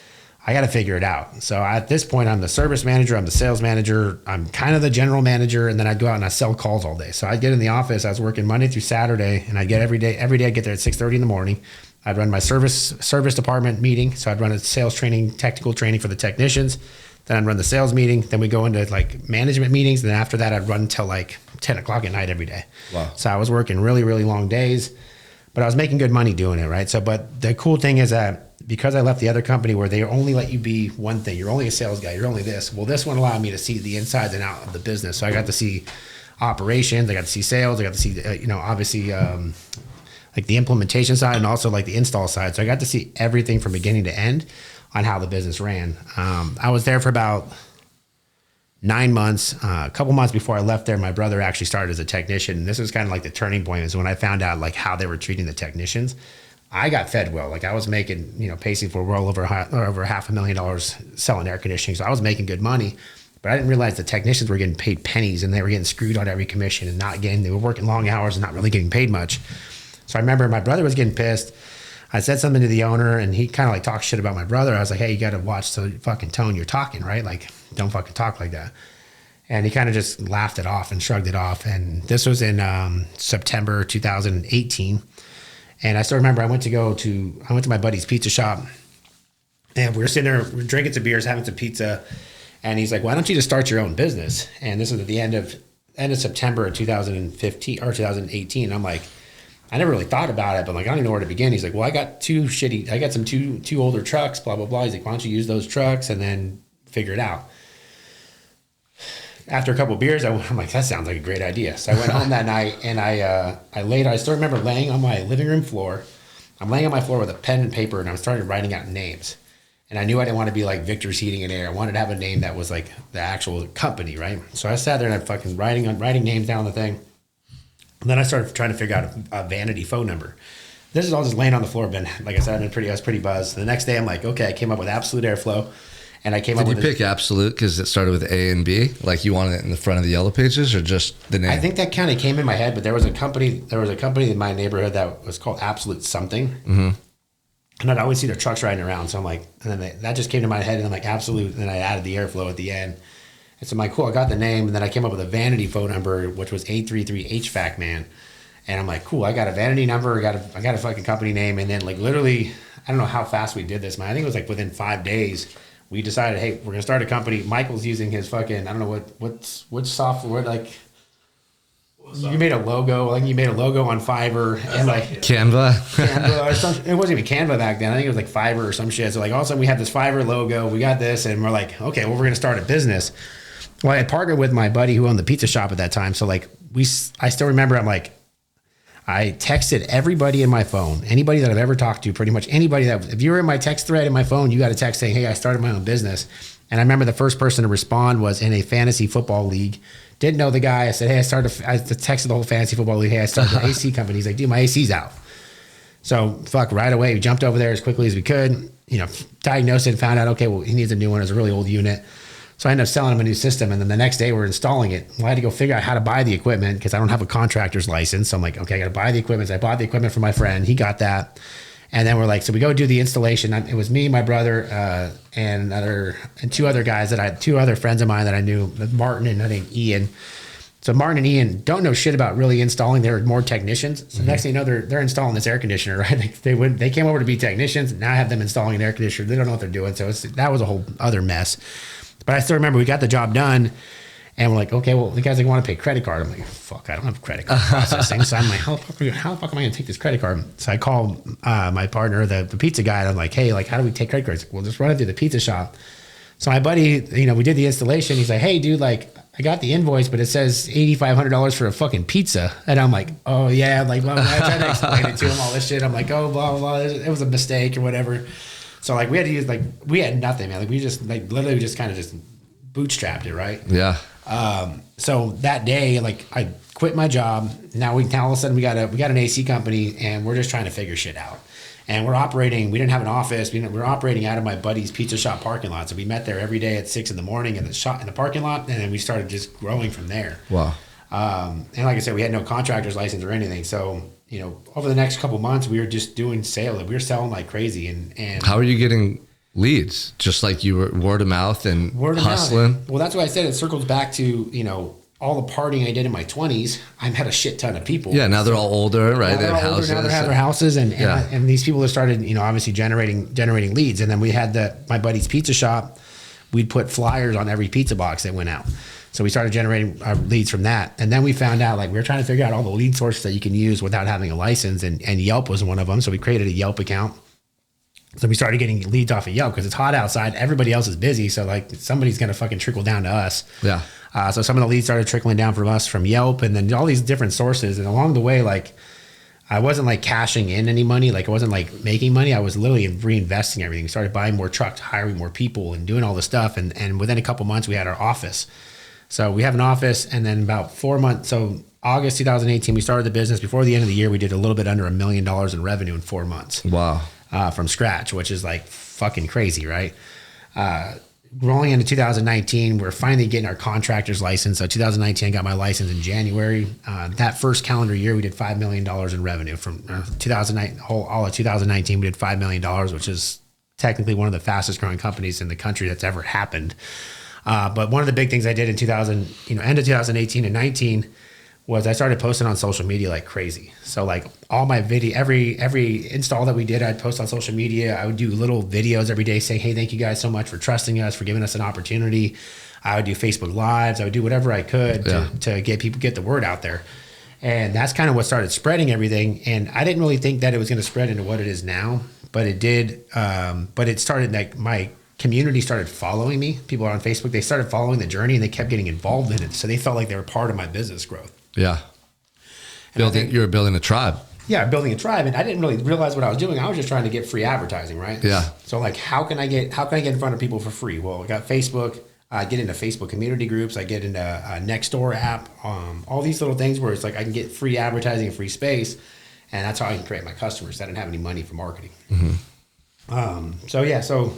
I got to figure it out. So at this point, I'm the service manager, I'm the sales manager, I'm kind of the general manager, and then I'd go out and I'd sell calls all day. So I'd get in the office, I was working Monday through Saturday, and I'd get every day I'd get there at 6:30 in the morning. I'd run my service department meeting. So I'd run a sales training, technical training for the technicians. Then I'd run the sales meeting. Then we go into like management meetings. And then after that, I'd run until like 10 o'clock at night every day. Wow. So I was working really, really long days, but I was making good money doing it, right? So, but the cool thing is that because I left the other company where they only let you be one thing, you're only a sales guy, you're only this. Well, this one allowed me to see the insides and out of the business. So I got to see operations, I got to see sales, I got to see, obviously, like the implementation side and also like the install side. So I got to see everything from beginning to end on how the business ran. I was there for about 9 months. A couple months before I left there, my brother actually started as a technician. And this was kind of like the turning point is when I found out like how they were treating the technicians. I got fed well. Like I was making, pacing for well over $500,000 selling air conditioning. So I was making good money, but I didn't realize the technicians were getting paid pennies and they were getting screwed on every commission and they were working long hours and not really getting paid much. So I remember my brother was getting pissed. I said something to the owner and he kind of like talked shit about my brother. I was like, hey, you got to watch the fucking tone you're talking, right? Like don't fucking talk like that. And he kind of just laughed it off and shrugged it off. And this was in September 2018. And I still remember I went to my buddy's pizza shop and we were sitting there, we were drinking some beers, having some pizza. And he's like, why don't you just start your own business? And this was at the end of September of 2015 or 2018. I'm like, I never really thought about it, but like, I don't even know where to begin. He's like, well, I got some two older trucks, blah, blah, blah. He's like, why don't you use those trucks and then figure it out? After a couple of beers, I'm like, that sounds like a great idea. So I went home that night and I still remember laying on my living room floor. I'm laying on my floor with a pen and paper and I started writing out names. And I knew I didn't want to be like Victor's Heating and Air. I wanted to have a name that was like the actual company, right? So I sat there and I'm fucking writing names down on the thing. And then I started trying to figure out a vanity phone number. This is all just laying on the floor. But like I said, I was pretty buzzed. The next day I'm like, okay, I came up with Absolute Airflow. And I came up with. Did you pick Absolute because it started with A and B? Like you wanted it in the front of the yellow pages, or just the name? I think that kind of came in my head, but there was a company in my neighborhood that was called Absolute something, mm-hmm. and I'd always see their trucks riding around. So I'm like, and then that just came to my head, and I'm like Absolute, and then I added the Airflow at the end. And so I'm like, cool, I got the name, and then I came up with a vanity phone number, which was 833 Hvac man, and I'm like, cool, I got a vanity number, I got a fucking company name, and then like literally, I don't know how fast we did this, man. I think it was like within 5 days. We decided, hey, we're gonna start a company. Michael's using his fucking, I don't know what software, like you made a logo, on Fiverr and like Canva or something. It wasn't even Canva back then. I think it was like Fiverr or some shit. So like all of a sudden we had this Fiverr logo, we got this, and we're like, okay, well we're gonna start a business. Well, I had partnered with my buddy who owned the pizza shop at that time. So like I still remember I texted everybody in my phone, anybody that I've ever talked to, pretty much anybody if you were in my text thread in my phone, you got a text saying, hey, I started my own business. And I remember the first person to respond was in a fantasy football league. Didn't know the guy. I said, hey, I texted the whole fantasy football league. Hey, I started the AC company. He's like, dude, my AC's out. So right away, we jumped over there as quickly as we could, diagnosed it and found out, okay, well, he needs a new one. It's a really old unit. So I ended up selling him a new system, and then the next day we're installing it. Well, I had to go figure out how to buy the equipment because I don't have a contractor's license. So I'm like, okay, I got to buy the equipment. So I bought the equipment from my friend. He got that. And then we're like, so we go do the installation. It was me, my brother, and two other guys two other friends of mine that I knew, Martin and I think Ian. So Martin and Ian don't know shit about really installing. They're more technicians. So next thing you know, they're installing this air conditioner, right? They came over to be technicians. Now I have them installing an air conditioner. They don't know what they're doing. So that was a whole other mess. But I still remember we got the job done. And we're like, okay, well, the guys like want to pay credit card. I'm like, fuck, I don't have a credit card processing. So I'm like, how the fuck am I going to take this credit card? So I call my partner, the pizza guy, and I'm like, hey, like, how do we take credit cards? Like, well, just run it through the pizza shop. So my buddy, we did the installation. He's like, hey, dude, like, I got the invoice, but it says $8,500 for a fucking pizza. And I'm like, oh, yeah. Like, blah, blah. I tried to explain it to him, all this shit. I'm like, oh, blah, blah, blah. It was a mistake or whatever. So, like, we had to use, like, we had nothing, man. Like, we just, like, literally just kind of just bootstrapped it, right? Yeah. So that day, like, I quit my job. Now all of a sudden we got an AC company, and we're just trying to figure shit out. And we're operating. We didn't have an office. We're operating out of my buddy's pizza shop parking lot. So we met there every day at 6 a.m. in the parking lot, and then we started just growing from there. Wow. And like I said, we had no contractor's license or anything. So over the next couple months, we were just doing sales. We were selling like crazy. And how are you getting leads? Just like you were word of mouth and hustling? Well, that's why I said it circles back to, all the partying I did in my 20s. I met a shit ton of people. Yeah, now they're all older, right? They have houses. Now they have their houses, and these people have started, obviously generating leads. And then we had my buddy's pizza shop. We'd put flyers on every pizza box that went out. So we started generating leads from that. And then we found out, like, we were trying to figure out all the lead sources that you can use without having a license, and Yelp was one of them. So we created a Yelp account. So we started getting leads off of Yelp because it's hot outside. Everybody else is busy. So, like, somebody's going to fucking trickle down to us. Yeah. So some of the leads started trickling down from us from Yelp, and then all these different sources. And along the way, like, I wasn't like cashing in any money. Like, I wasn't like making money. I was literally reinvesting everything. We started buying more trucks, hiring more people, and doing all this stuff. And within a couple months, we had our office. So we have an office, and then about 4 months. So August 2018, we started the business. Before the end of the year, we did a little bit under $1 million in revenue in 4 months. Wow. From scratch, which is like fucking crazy, right? Rolling into 2019, we're finally getting our contractor's license. So 2019, I got my license in January. That first calendar year, we did $5 million in revenue. From 2009, all of 2019, we did $5 million, which is technically one of the fastest growing companies in the country that's ever happened. But one of the big things I did in end of 2018 and 19 was I started posting on social media like crazy. So like all my video, every install that we did, I'd post on social media. I would do little videos every day saying, hey, thank you guys so much for trusting us, for giving us an opportunity. I would do Facebook Lives. I would do whatever I could to get the word out there. And that's kind of what started spreading everything. And I didn't really think that it was going to spread into what it is now, but it did. But it started, like, my community started following me. People on Facebook, they started following the journey, and they kept getting involved in it. So they felt like they were part of my business growth. Yeah. You were building a tribe. Yeah, building a tribe. And I didn't really realize what I was doing. I was just trying to get free advertising, right? Yeah. So like, how can I get in front of people for free? Well, I got Facebook. I get into Facebook community groups. I get into a Nextdoor app. All these little things where it's like I can get free advertising and free space. And that's how I can create my customers. I didn't have any money for marketing. Mm-hmm. So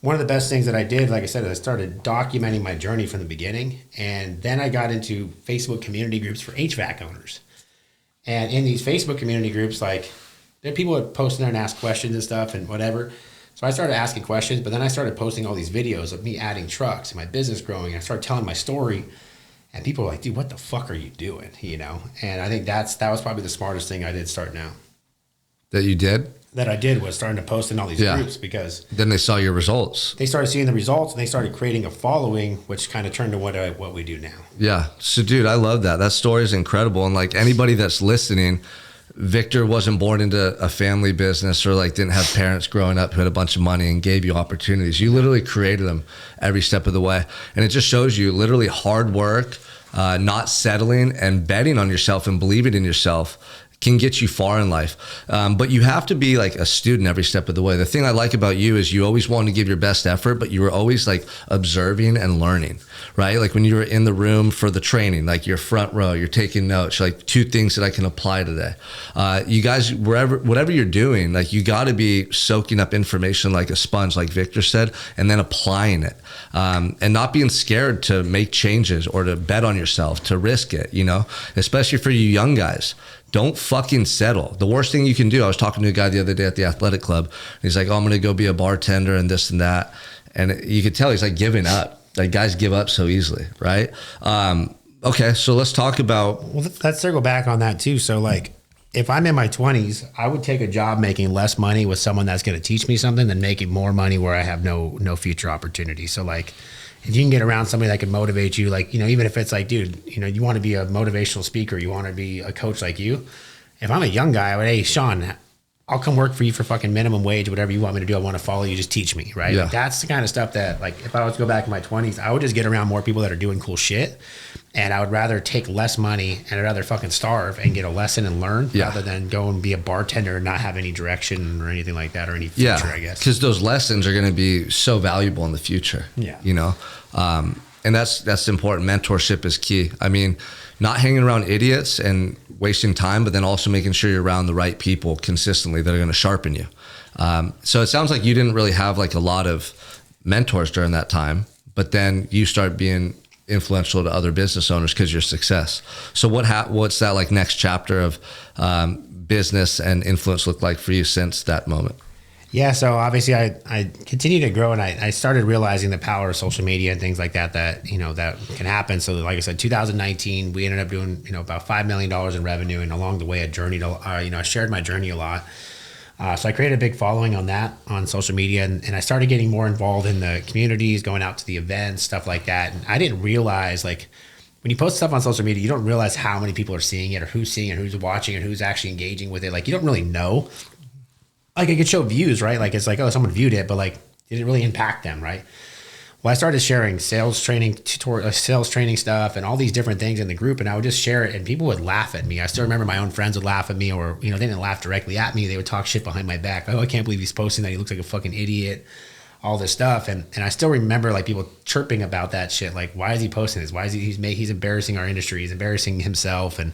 one of the best things that I did, like I said, is I started documenting my journey from the beginning. And then I got into Facebook community groups for HVAC owners. And in these Facebook community groups, like, there people would post in there and ask questions and stuff and whatever. So I started asking questions, but then I started posting all these videos of me adding trucks and my business growing. I started telling my story, and people were like, dude, what the fuck are you doing? And I think that was probably the smartest thing I did starting out. That you did? That I did was starting to post in all these groups, because then they saw your results. They started seeing the results, and they started creating a following, which kind of turned to what we do now. Yeah. So, dude, I love that. That story is incredible. And like anybody that's listening, Victor wasn't born into a family business or like didn't have parents growing up who had a bunch of money and gave you opportunities. You literally created them every step of the way. And it just shows you literally hard work, not settling, and betting on yourself and believing in yourself can get you far in life. But you have to be like a student every step of the way. The thing I like about you is you always want to give your best effort, but you were always like observing and learning, right? Like when you were in the room for the training, like you're front row, you're taking notes, like 2 things that I can apply today. You guys, whatever you're doing, like you got to be soaking up information like a sponge, like Victor said, and then applying it. And not being scared to make changes or to bet on yourself, to risk it, especially for you young guys. Don't fucking settle. The worst thing you can do, I was talking to a guy the other day at the athletic club. And he's like, oh, I'm going to go be a bartender and this and that. And you could tell he's like giving up. Like guys give up so easily, right? Okay, so let's talk about. Well, let's circle back on that too. So like, if I'm in my 20s, I would take a job making less money with someone that's going to teach me something than making more money where I have no future opportunity. So like, if you can get around somebody that can motivate you, like, you know, even if it's like, dude, you know, you want to be a motivational speaker, you want to be a coach like you. If I'm a young guy, I would, hey, Sean, I'll come work for you for fucking minimum wage, whatever you want me to do. I want to follow you. Just teach me. Right. Yeah. Like, that's the kind of stuff that, like, if I was to go back in my 20s, I would just get around more people that are doing cool shit. And I would rather take less money and I'd rather fucking starve and get a lesson and learn rather than go and be a bartender and not have any direction or anything like that or any future, I guess. Because those lessons are going to be so valuable in the future. Yeah. You know, and that's important. Mentorship is key. I mean, not hanging around idiots and wasting time, but then also making sure you're around the right people consistently that are going to sharpen you. So it sounds like you didn't really have like a lot of mentors during that time, but then you start being influential to other business owners because of your success. So what's that like next chapter of business and influence look like for you since that moment? Yeah, so obviously I continued to grow and I started realizing the power of social media and things like that, you know, that can happen. So like I said, 2019, we ended up doing, you know, about $5 million in revenue. And along the way, I shared my journey a lot. So I created a big following on social media and I started getting more involved in the communities, going out to the events, stuff like that. And I didn't realize, like, when you post stuff on social media, you don't realize how many people are seeing it or who's seeing it, who's watching it, who's actually engaging with it. Like, you don't really know. Like, it could show views, right? Like, it's like, oh, someone viewed it, but like, it didn't really impact them, right? Well, I started sharing sales training stuff and all these different things in the group, and I would just share it, and people would laugh at me. I still remember my own friends would laugh at me, or, you know, they didn't laugh directly at me. They would talk shit behind my back. Oh, I can't believe he's posting that. He looks like a fucking idiot. All this stuff, and I still remember like people chirping about that shit. Like, why is he posting this? Why is he's embarrassing our industry? He's embarrassing himself, and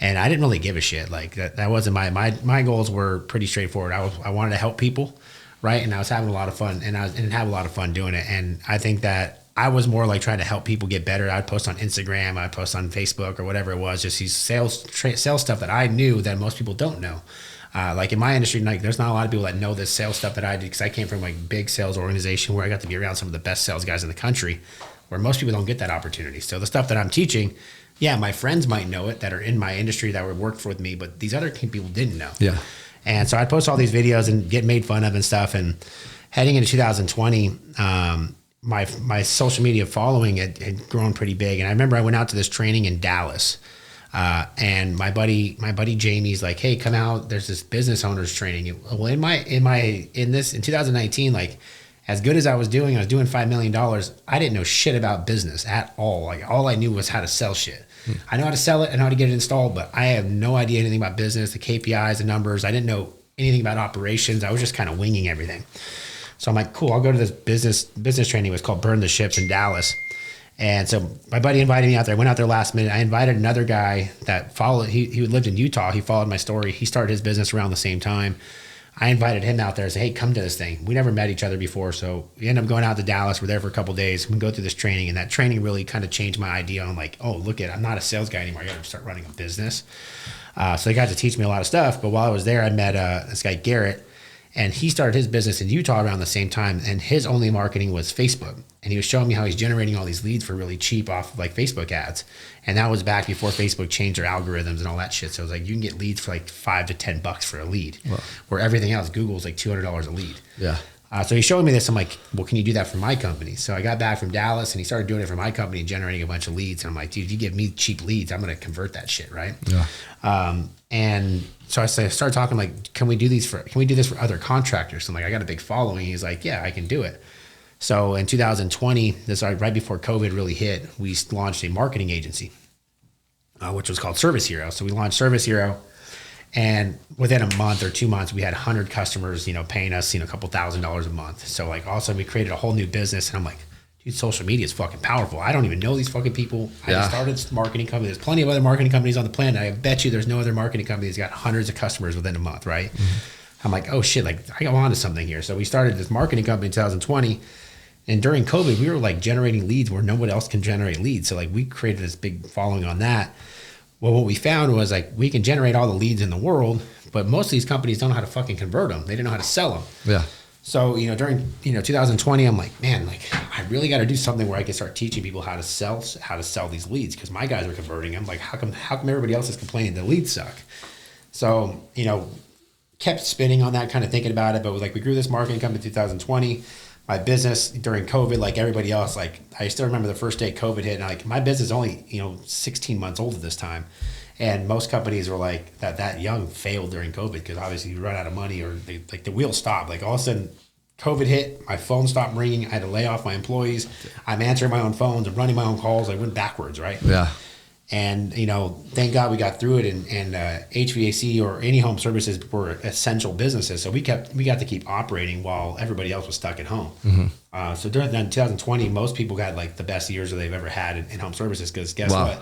I didn't really give a shit. Like that wasn't my goals were pretty straightforward. I wanted to help people. Right. And I was having a lot of fun and have a lot of fun doing it. And I think that I was more like trying to help people get better. I'd post on Instagram, I'd post on Facebook or whatever it was, just these sales stuff that I knew that most people don't know. Like in my industry, like there's not a lot of people that know this sales stuff that I did because I came from like big sales organization where I got to be around some of the best sales guys in the country where most people don't get that opportunity. So the stuff that I'm teaching, yeah, my friends might know it that are in my industry that would work with me, but these other people didn't know. Yeah. And so I'd post all these videos and get made fun of and stuff. And heading into 2020, my social media following had grown pretty big. And I remember I went out to this training in Dallas. And my buddy Jamie's like, hey, come out. There's this business owners training. Well, in 2019, like as good as I was doing $5 million. I didn't know shit about business at all. Like all I knew was how to sell shit. I know how to sell it and how to get it installed, but I have no idea anything about business, the KPIs, the numbers. I didn't know anything about operations. I was just kind of winging everything. So I'm like, cool, I'll go to this business training. It was called Burn the Ships in Dallas. And so my buddy invited me out there. I went out there last minute. I invited another guy that followed. He lived in Utah. He followed my story. He started his business around the same time. I invited him out there and said, hey, come to this thing. We never met each other before. So we ended up going out to Dallas. We're there for a couple of days. We go through this training, and that training really kind of changed my idea on like, oh, I'm not a sales guy anymore. I got to start running a business. So they got to teach me a lot of stuff. But while I was there, I met this guy, Garrett, and he started his business in Utah around the same time. And his only marketing was Facebook. And he was showing me how he's generating all these leads for really cheap off of like Facebook ads. And that was back before Facebook changed their algorithms and all that shit. So it was like, you can get leads for like $5 to $10 for a lead. Wow. Where everything else, Google's like $200 a lead. Yeah. So he's showing me this. I'm like, well, can you do that for my company? So I got back from Dallas and he started doing it for my company and generating a bunch of leads. And I'm like, dude, you give me cheap leads, I'm going to convert that shit. Right. Yeah. And so I started talking like, can we do this for other contractors? So I'm like, I got a big following. He's like, yeah, I can do it. So in 2020, this right before COVID really hit, we launched a marketing agency, which was called Service Hero. So we launched Service Hero, and within a month or 2 months, we had 100 customers, paying us, a couple $1,000s a month. So like all of a sudden we created a whole new business, and I'm like, dude, social media is fucking powerful. I don't even know these fucking people. I just started this marketing company. There's plenty of other marketing companies on the planet. I bet you there's no other marketing company that's got hundreds of customers within a month, right? Mm-hmm. I'm like, oh shit, like I got onto something here. So we started this marketing company in 2020. And during COVID, we were like generating leads where nobody else can generate leads. So like we created this big following on that. Well, what we found was like we can generate all the leads in the world, but most of these companies don't know how to fucking convert them. They didn't know how to sell them. Yeah. So, during, 2020, I'm like, man, like I really got to do something where I can start teaching people how to sell these leads. Cause my guys are converting them. Like, how come everybody else is complaining the leads suck? So, kept spinning on that, kind of thinking about it, but was like, we grew this marketing company in 2020. My business during COVID, like everybody else, like I still remember the first day COVID hit, and like my business is only 16 months old at this time, and most companies were like that young failed during COVID because obviously you run out of money or the wheels stopped. Like all of a sudden, COVID hit, my phone stopped ringing. I had to lay off my employees. I'm answering my own phones. I'm running my own calls. I went backwards, right? Yeah. And, thank God we got through it, and HVAC or any home services were essential businesses. So we got to keep operating while everybody else was stuck at home. Mm-hmm. So during 2020, most people got like the best years that they've ever had in home services because guess what?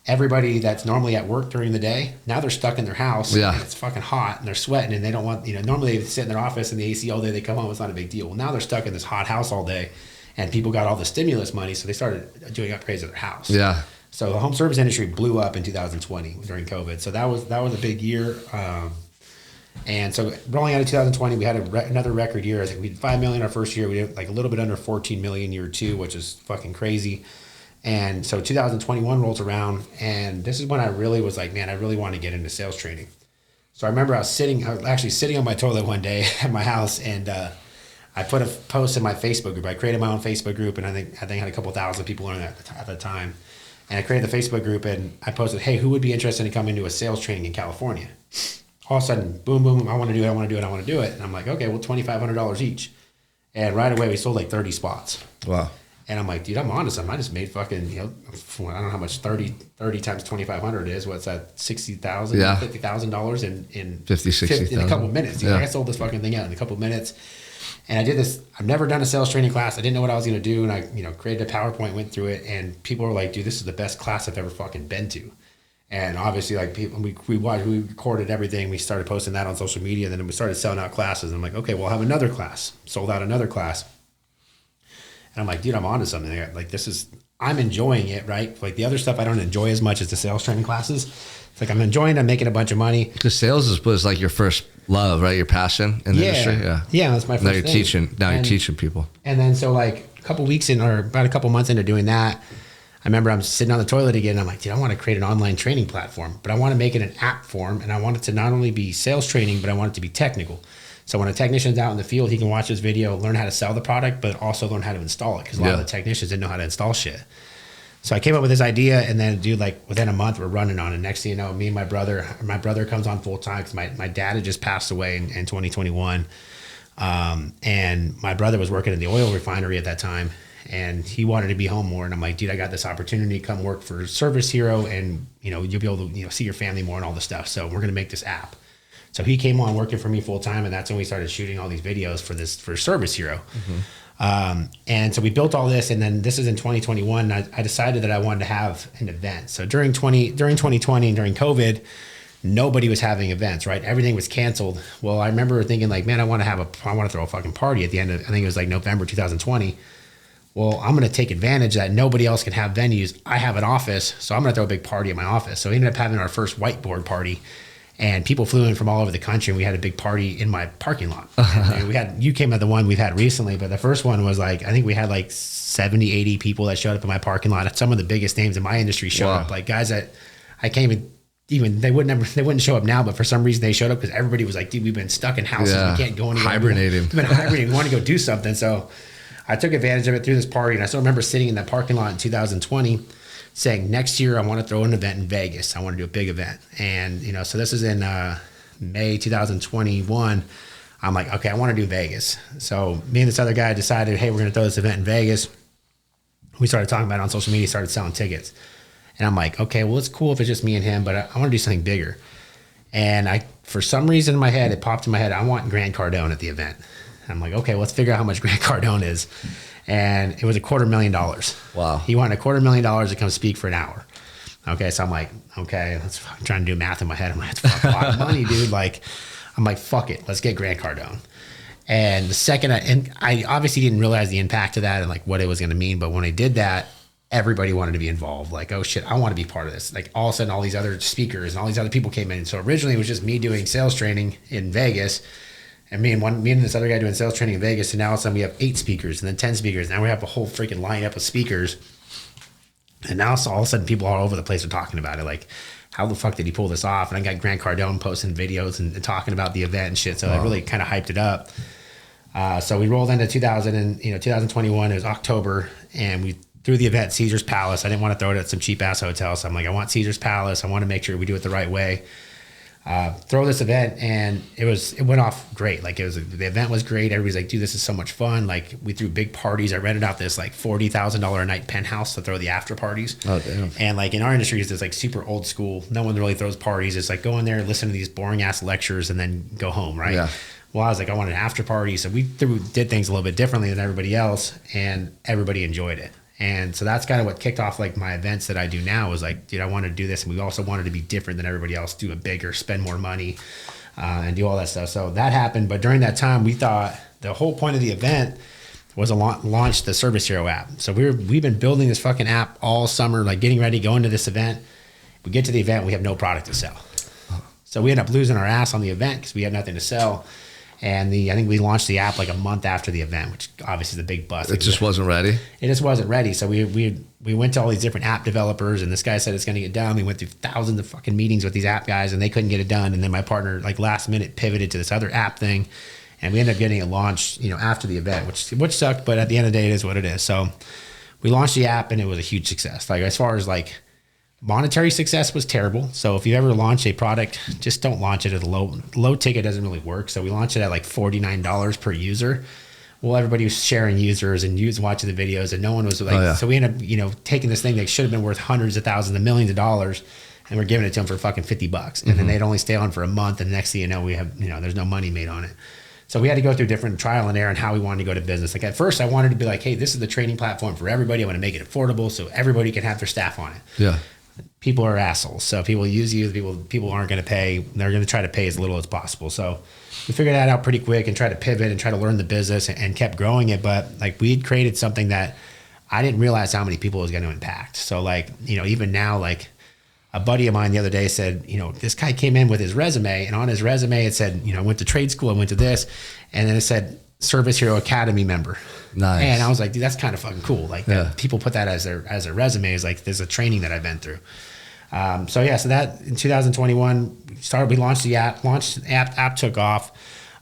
Everybody that's normally at work during the day, now they're stuck in their house. Yeah. And it's fucking hot and they're sweating and they don't want, normally they sit in their office in the AC all day. They come home, it's not a big deal. Well, now they're stuck in this hot house all day and people got all the stimulus money. So they started doing upgrades to their house. Yeah. So the home service industry blew up in 2020 during COVID. So that was a big year. And so rolling out of 2020, we had another record year. I think we did $5 million our first year. We did like a little bit under 14 million year two, which is fucking crazy. And so 2021 rolls around, and this is when I really was like, man, I really want to get into sales training. So I remember I was actually sitting on my toilet one day at my house, and I put a post in my Facebook group. I created my own Facebook group, and I think I had a couple thousand people in it at the time. And I created the Facebook group, and I posted, hey, who would be interested in coming to a sales training in California? All of a sudden, boom, boom, I want to do it. And I'm like, okay, well, $2,500 each. And right away, we sold like 30 spots. Wow. And I'm like, dude, I'm onto something. I just made fucking, I don't know how much 30 times 2,500 is. What's that? $60,000, yeah. $50,000 in 60,000 in a couple of minutes. Yeah. I sold this fucking thing out in a couple of minutes. And I did this. I've never done a sales training class. I didn't know what I was going to do. And I, created a PowerPoint, went through it, and people were like, dude, this is the best class I've ever fucking been to. And obviously, like, people, we recorded everything. We started posting that on social media. And then we started selling out classes. And I'm like, okay, we'll have another class. Sold out another class. And I'm like, dude, I'm onto something. Like, I'm enjoying it, right? Like the other stuff I don't enjoy as much as the sales training classes. It's like I'm making a bunch of money. Because sales was like your first love, right? Your passion in the industry. Yeah, that's my first thing. You're teaching people. And then so like a couple weeks in, or about a couple months into doing that, I remember I'm sitting on the toilet again. And I'm like, dude, I want to create an online training platform, but I want to make it an app form. And I want it to not only be sales training, but I want it to be technical. So when a technician's out in the field, he can watch this video, learn how to sell the product, but also learn how to install it. Because a lot of the technicians didn't know how to install shit. So I came up with this idea, and then, dude, like within a month, we're running on it. Next thing you know, me and my brother comes on full time because my dad had just passed away in 2021. And my brother was working in the oil refinery at that time, and he wanted to be home more. And I'm like, dude, I got this opportunity to come work for Service Hero, and you'll be able to see your family more and all this stuff. So we're gonna make this app. So he came on working for me full time, and that's when we started shooting all these videos for Service Hero. Mm-hmm. And so we built all this, and then this is in 2021. I decided that I wanted to have an event. So during 2020 and during COVID, nobody was having events, right? Everything was canceled. Well, I remember thinking like, man, I want to throw a fucking party at the end of, I think it was like November 2020. Well, I'm going to take advantage that nobody else can have venues. I have an office, so I'm going to throw a big party at my office. So we ended up having our first whiteboard party. And people flew in from all over the country, and we had a big party in my parking lot. And you came at the one we've had recently, but the first one was like, I think we had like 70, 80 people that showed up in my parking lot. Some of the biggest names in my industry showed up, like guys that I can't even they wouldn't show up now, but for some reason they showed up because everybody was like, dude, we've been stuck in houses. We can't go anywhere. Hibernating. We've been hibernating. We want to go do something. So I took advantage of it through this party. And I still remember sitting in that parking lot in 2020 saying, next year I want to throw an event in Vegas. I want to do a big event. And, so this is in May 2021. I'm like, okay, I want to do Vegas. So me and this other guy decided, hey, we're going to throw this event in Vegas. We started talking about it on social media, started selling tickets. And I'm like, okay, well, it's cool if it's just me and him, but I want to do something bigger. And for some reason in my head, it popped in my head, I want Grant Cardone at the event. I'm like, okay, let's figure out how much Grant Cardone is. And it was $250,000. Wow. He wanted $250,000 to come speak for an hour. Okay. So I'm like, okay, I'm trying to do math in my head. I'm like, that's a lot of money, dude. Like, I'm like, fuck it. Let's get Grant Cardone. And the second, I obviously didn't realize the impact of that and like what it was going to mean. But when I did that, everybody wanted to be involved. Like, oh shit, I want to be part of this. Like all of a sudden, all these other speakers and all these other people came in. So originally it was just me doing sales training in Vegas, and me and this other guy doing sales training in Vegas. And now all of a sudden we have 8 speakers and then 10 speakers. Now we have a whole freaking lineup of speakers. And now so all of a sudden people all over the place are talking about it. Like, how the fuck did he pull this off? And I got Grant Cardone posting videos and talking about the event and shit. So I really kind of hyped it up. So we rolled into 2021. It was October, and we threw the event at Caesar's Palace. I didn't want to throw it at some cheap ass hotel, so I'm like, I want Caesar's Palace. I want to make sure we do it the right way. Throw this event, and it went off great. Like the event was great. Everybody's like, dude, this is so much fun. Like we threw big parties. I rented out this like $40,000 a night penthouse to throw the after parties. Oh damn! And like in our industry, it's like super old school. No one really throws parties. It's like go in there, listen to these boring ass lectures, and then go home, right? Yeah. Well, I was like, I want an after party. So we did things a little bit differently than everybody else, and everybody enjoyed it. And so that's kind of what kicked off like my events that I do now was like, dude, I want to do this. And we also wanted to be different than everybody else, do it bigger, spend more money, and do all that stuff. So that happened. But during that time, we thought the whole point of the event was to launch the Service Hero app. So we've been building this fucking app all summer, like getting ready, going to this event. We get to the event, we have no product to sell. So we end up losing our ass on the event because we had nothing to sell. And I think we launched the app like a month after the event, which obviously is a big bust. It just wasn't ready. It just wasn't ready. So we went to all these different app developers, and this guy said it's going to get done. We went through thousands of fucking meetings with these app guys, and they couldn't get it done. And then my partner, like last minute, pivoted to this other app thing, and we ended up getting it launched, after the event, which sucked. But at the end of the day, it is what it is. So we launched the app, and it was a huge success. Like as far as like monetary success was terrible. So if you ever launch a product, just don't launch it at a low ticket. Doesn't really work. So we launched it at like $49 per user. Well, everybody was sharing users and watching the videos, and no one was like, So we ended up, taking this thing that should have been worth hundreds of thousands of millions of dollars, and we're giving it to them for fucking $50. And then they'd only stay on for a month. And the next thing you know, we have, there's no money made on it. So we had to go through different trial and error on how we wanted to go to business. Like at first I wanted to be like, hey, this is the training platform for everybody. I want to make it affordable so everybody can have their staff on it. Yeah. People are assholes. So people use you. People aren't going to pay. They're going to try to pay as little as possible. So we figured that out pretty quick and tried to pivot and try to learn the business and kept growing it. But like we'd created something that I didn't realize how many people it was going to impact. So like, even now, like a buddy of mine the other day said, this guy came in with his resume, and on his resume, it said, I went to trade school, I went to this. And then it said Service Hero Academy member. Nice. And I was like, dude, that's kind of fucking cool. Like people put that as their resume, is like, there's a training that I've been through. So that in 2021 we launched the app. App took off,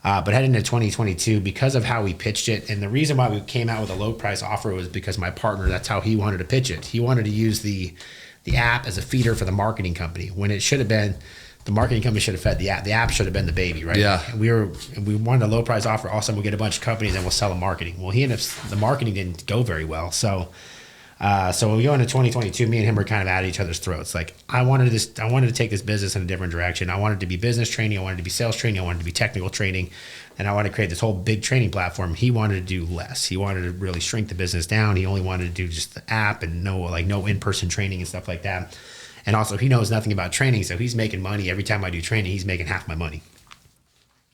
but heading into 2022, because of how we pitched it, and the reason why we came out with a low price offer was because my partner, that's how he wanted to pitch it. He wanted to use the app as a feeder for the marketing company, when it should have been the marketing company should have fed the app. The app should have been the baby, right? Yeah. And we wanted a low price offer. All of a sudden we'll get a bunch of companies and we'll sell the marketing. Well, the marketing didn't go very well. So when we go into 2022, me and him were kind of at each other's throats. Like I wanted to take this business in a different direction. I wanted to be business training. I wanted to be sales training. I wanted to be technical training. And I wanted to create this whole big training platform. He wanted to do less. He wanted to really shrink the business down. He only wanted to do just the app and no in-person training and stuff like that. And also he knows nothing about training. So he's making money. Every time I do training, he's making half my money.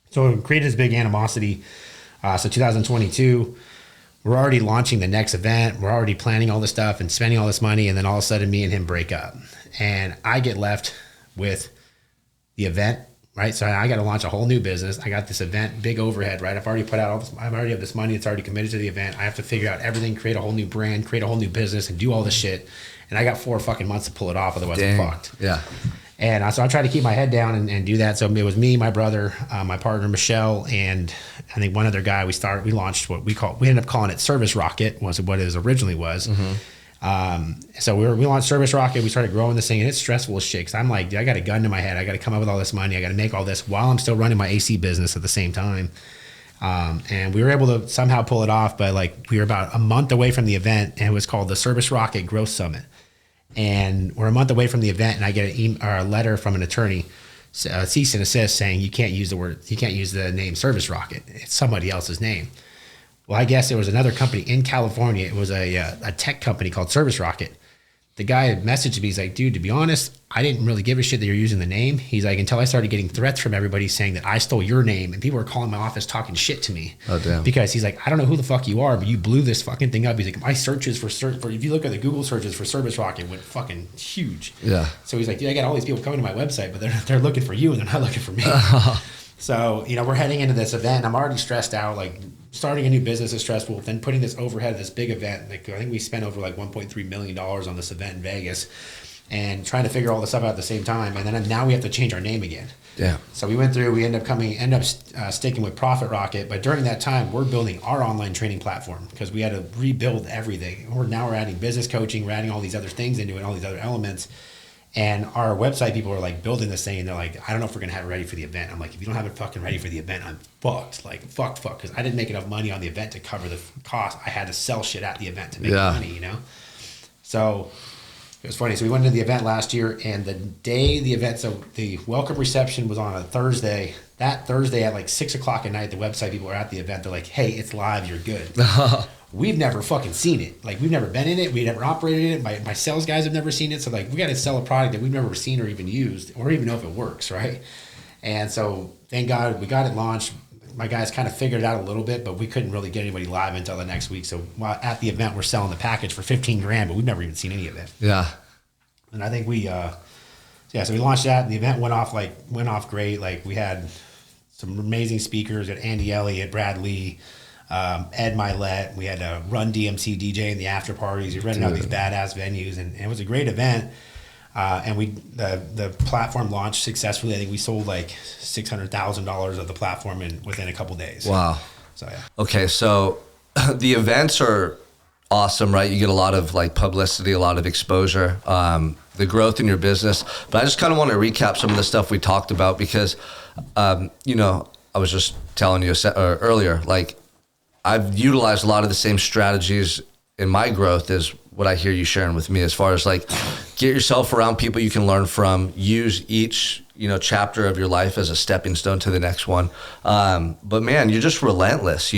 So it created this big animosity. So 2022, we're already launching the next event. We're already planning all this stuff and spending all this money. And then all of a sudden me and him break up, and I get left with the event, right? So I got to launch a whole new business. I got this event, big overhead, right? I've already put out all this. I already have this money. It's already committed to the event. I have to figure out everything, create a whole new brand, create a whole new business, and do all this shit. And I got 4 fucking months to pull it off. Otherwise I'm fucked. Yeah. And so I tried to keep my head down and do that. So it was me, my brother, my partner, Michelle, and I think one other guy. We launched what we ended up calling it Service Rocket, was what it originally was. Mm-hmm. So we launched Service Rocket. We started growing this thing, and it's stressful as shit. 'Cause I'm like, dude, I got a gun to my head. I got to come up with all this money. I got to make all this while I'm still running my AC business at the same time. And we were able to somehow pull it off, but like we were about a month away from the event, and it was called the Service Rocket Growth Summit. And we're a month away from the event, and I get a letter from an attorney, cease and desist, saying you can't use the name Service Rocket. It's somebody else's name. Well, I guess there was another company in California. It was a tech company called Service Rocket the guy messaged me. He's like, dude, to be honest, I didn't really give a shit that you're using the name. He's like, until I started getting threats from everybody saying that I stole your name, and people were calling my office talking shit to me. Oh, damn. Because he's like, I don't know who the fuck you are, but you blew this fucking thing up. He's like, my searches for if you look at the Google searches for Service Rocket, went fucking huge. Yeah. So he's like, dude, I got all these people coming to my website, but they're looking for you and they're not looking for me. So, we're heading into this event. I'm already stressed out. Like, starting a new business is stressful. Then putting this overhead of this big event, like I think we spent over like $1.3 million on this event in Vegas, and trying to figure all this stuff out at the same time. And then now we have to change our name again. Yeah. So we went through. We end up sticking with Profit Rocket. But during that time, we're building our online training platform because we had to rebuild everything. We're adding business coaching. We're adding all these other things into it, all these other elements. And our website people are like building this thing, and they're like, I don't know if we're gonna have it ready for the event. I'm like, if you don't have it fucking ready for the event, I'm fucked. Like fuck, because I didn't make enough money on the event to cover the cost. I had to sell shit at the event to make money, So it was funny. So we went to the event last year, and the day the event, so the welcome reception was on a Thursday. That Thursday at like 6 o'clock at night, the website people were at the event. They're like, hey, it's live, you're good. We've never fucking seen it. Like, we've never been in it. We never operated in it. My sales guys have never seen it. So, like, we got to sell a product that we've never seen or even used or even know if it works, right? And so, thank God we got it launched. My guys kind of figured it out a little bit, but we couldn't really get anybody live until the next week. So, at the event, we're selling the package for $15,000, but we've never even seen any of it. Yeah. And I think so we launched that, and the event went off great. Like, we had some amazing speakers. We had Andy Elliott, Brad Lee, Ed Milet. We had a Run DMC DJ in the after parties. We rented out these badass venues, and it was a great event. And the platform launched successfully. I think we sold like $600,000 of the platform within a couple days. Wow. So yeah. Okay, so the events are awesome, right? You get a lot of like publicity, a lot of exposure, the growth in your business. But I just kind of want to recap some of the stuff we talked about because, I was just telling you earlier, like, I've utilized a lot of the same strategies in my growth as what I hear you sharing with me, as far as like get yourself around people you can learn from, use each, chapter of your life as a stepping stone to the next one. But man, you're just relentless,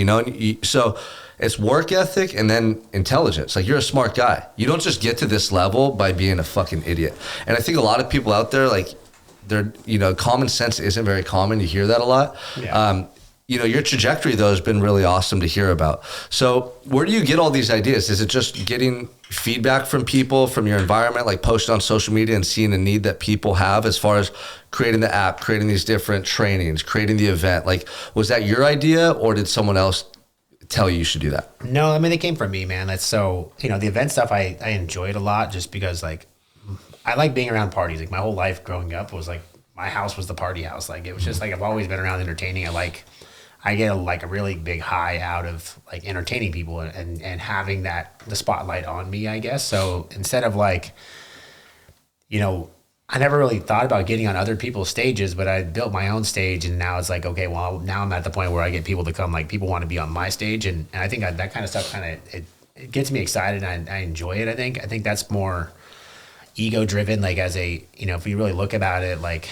so it's work ethic and then intelligence. Like, you're a smart guy. You don't just get to this level by being a fucking idiot. And I think a lot of people out there, like, they're, common sense isn't very common. You hear that a lot. Yeah. Your trajectory, though, has been really awesome to hear about. So where do you get all these ideas? Is it just getting feedback from people, from your environment, like posting on social media and seeing a need that people have as far as creating the app, creating these different trainings, creating the event? Like, was that your idea, or did someone else tell you should do that? No, I mean, it came from me, man. That's so, the event stuff I enjoyed a lot just because, like, I like being around parties. Like, my whole life growing up was like, my house was the party house. Like, it was just like, I've always been around entertaining. I get a really big high out of like entertaining people and having the spotlight on me, I guess. So instead of like, I never really thought about getting on other people's stages, but I built my own stage, and now it's like, okay, well, now I'm at the point where I get people to come, like, people want to be on my stage. And I think that kind of stuff it gets me excited, and I enjoy it. I think that's more ego driven, like, as a, if you really look about it, like,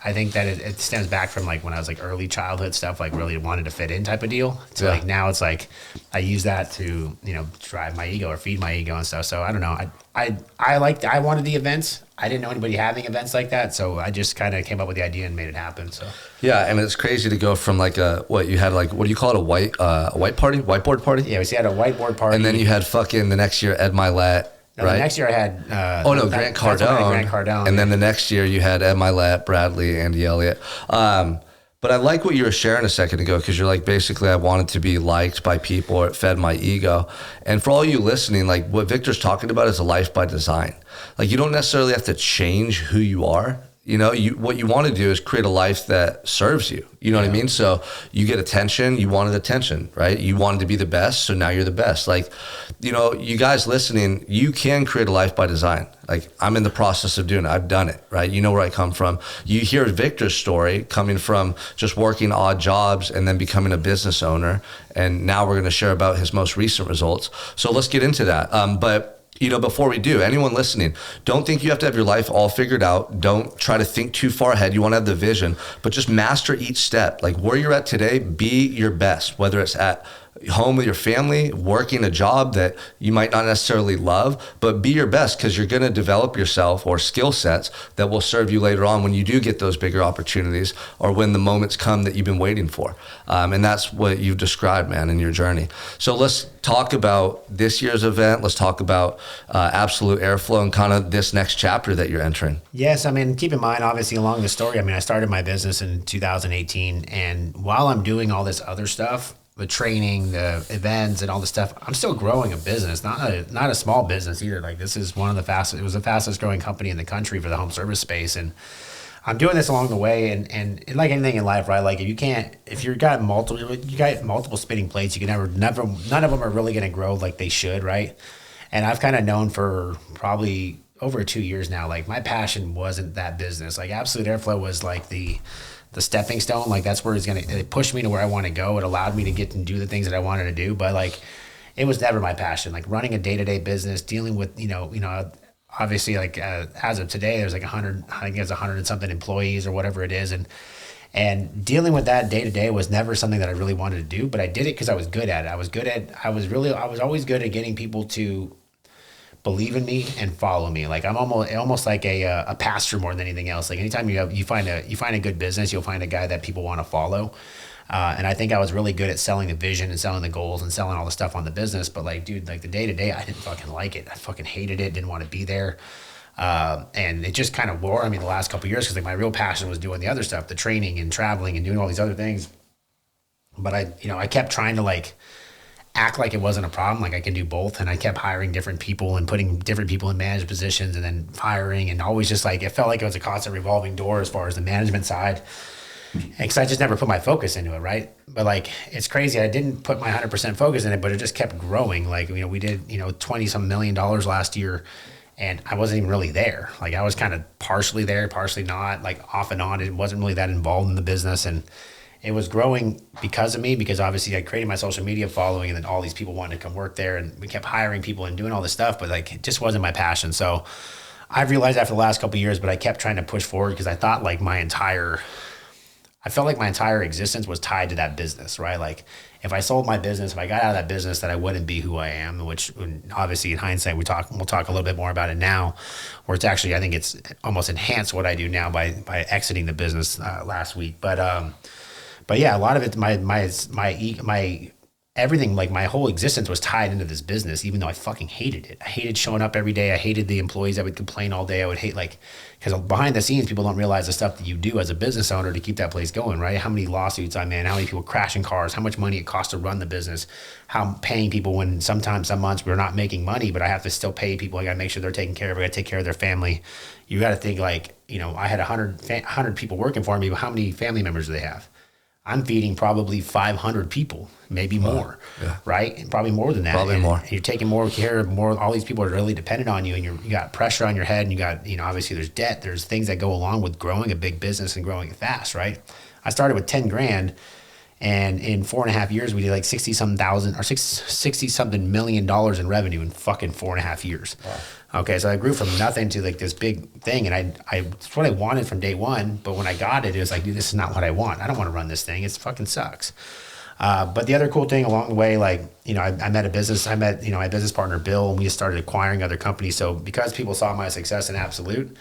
I think that it stems back from like when I was like early childhood stuff, like really wanted to fit in type of deal. So like now it's like I use that to, drive my ego or feed my ego and stuff. So I don't know. I wanted the events. I didn't know anybody having events like that. So I just kind of came up with the idea and made it happen. So yeah, and it's crazy to go from like what do you call it? Whiteboard party? Yeah, we had a whiteboard party. And then you had fucking the next year Ed Milet. No, right? The next year I had... Grant Cardone. And then the next year you had Ed Milet, Bradley, Andy Elliott. But I like what you were sharing a second ago, because you're like, basically, I wanted to be liked by people, or it fed my ego. And for all you listening, like, what Victor's talking about is a life by design. Like, you don't necessarily have to change who you are. What you want to do is create a life that serves you. You know what I mean? So you get attention, you wanted attention, right? You wanted to be the best, so now you're the best. Like, you guys listening, you can create a life by design. Like, I'm in the process of doing it. I've done it, right? You know where I come from. You hear Victor's story coming from just working odd jobs and then becoming a business owner. And now we're going to share about his most recent results. So let's get into that. But before we do, anyone listening, don't think you have to have your life all figured out. Don't try to think too far ahead. You want to have the vision, but just master each step. Like, where you're at today, be your best, whether it's at home with your family, working a job that you might not necessarily love, but be your best, because you're going to develop yourself or skill sets that will serve you later on when you do get those bigger opportunities or when the moments come that you've been waiting for. And that's what you've described, man, in your journey. So let's talk about this year's event. Let's talk about Absolute Airflow and kind of this next chapter that you're entering. Yes, I mean, keep in mind, obviously, along the story, I mean, I started my business in 2018, and while I'm doing all this other stuff, the training, the events, and all the stuff, I'm still growing a business, not a small business either. Like, this is one of the fastest, it was the fastest growing company in the country for the home service space, and I'm doing this along the way, and like anything in life, right? Like, if you got multiple spinning plates, you can none of them are really going to grow like they should, right? And I've kind of known for probably over 2 years now, like, my passion wasn't that business. Like, Absolute Airflow was like the stepping stone. Like, that's where it pushed me to where I want to go. It allowed me to get and do the things that I wanted to do, but like, it was never my passion. Like, running a day-to-day business, dealing with, obviously, like, as of today, there's like 100, I think it's 100 and something employees or whatever it is. And dealing with that day to day was never something that I really wanted to do, but I did it because I was good at it. I was always good at getting people to believe in me and follow me. Like, I'm almost like a pastor more than anything else. Like, anytime you find a good business, you'll find a guy that people want to follow. And I think I was really good at selling the vision and selling the goals and selling all the stuff on the business. But like, dude, like, the day to day, I didn't fucking like it. I fucking hated it. Didn't want to be there. And it just kind of wore on me the last couple of years, because like, my real passion was doing the other stuff, the training and traveling and doing all these other things. But I kept trying to like act like it wasn't a problem. Like, I can do both. And I kept hiring different people and putting different people in managed positions and then firing, and always just like, it felt like it was a constant revolving door as far as the management side. Because I just never put my focus into it, right? But like, it's crazy. I didn't put my 100% focus in it, but it just kept growing. Like, we did, $20-some million last year, and I wasn't even really there. Like, I was kind of partially there, partially not, like, off and on. It wasn't really that involved in the business, and it was growing because of me, because obviously I created my social media following, and then all these people wanted to come work there, and we kept hiring people and doing all this stuff, but like, it just wasn't my passion. So I've realized after the last couple of years, but I kept trying to push forward, because I thought like I felt like my entire existence was tied to that business, right? Like, if I sold my business, if I got out of that business, that I wouldn't be who I am, which obviously in hindsight, we'll talk a little bit more about it now, where it's actually, I think it's almost enhanced what I do now by exiting the business last week. But yeah, a lot of it, my everything, like, my whole existence was tied into this business, even though I fucking hated it. I hated showing up every day. I hated the employees that would complain all day. I would hate, like, because behind the scenes, people don't realize the stuff that you do as a business owner to keep that place going, right? How many lawsuits I'm in, how many people crashing cars, how much money it costs to run the business, how I'm paying people when sometimes some months we're not making money, but I have to still pay people. I got to make sure they're taken care of. I got to take care of their family. You got to think, like, I had 100 people working for me, but how many family members do they have? I'm feeding probably 500 people, maybe more, right? And probably more than that. Probably more. And you're taking more care of more. All these people are really dependent on you, and you got pressure on your head, and you got, obviously there's debt. There's things that go along with growing a big business and growing it fast, right? I started with 10 grand, and in 4.5 years, we did like 60 something million dollars in revenue in fucking 4.5 years. Wow. Okay, so I grew from nothing to like this big thing, and it's what I wanted from day one. But when I got it, it was like, dude, this is not what I want. I don't want to run this thing. It fucking sucks. But the other cool thing along the way, like, I met my business partner, Bill, and we just started acquiring other companies. So because people saw my success in Absolute,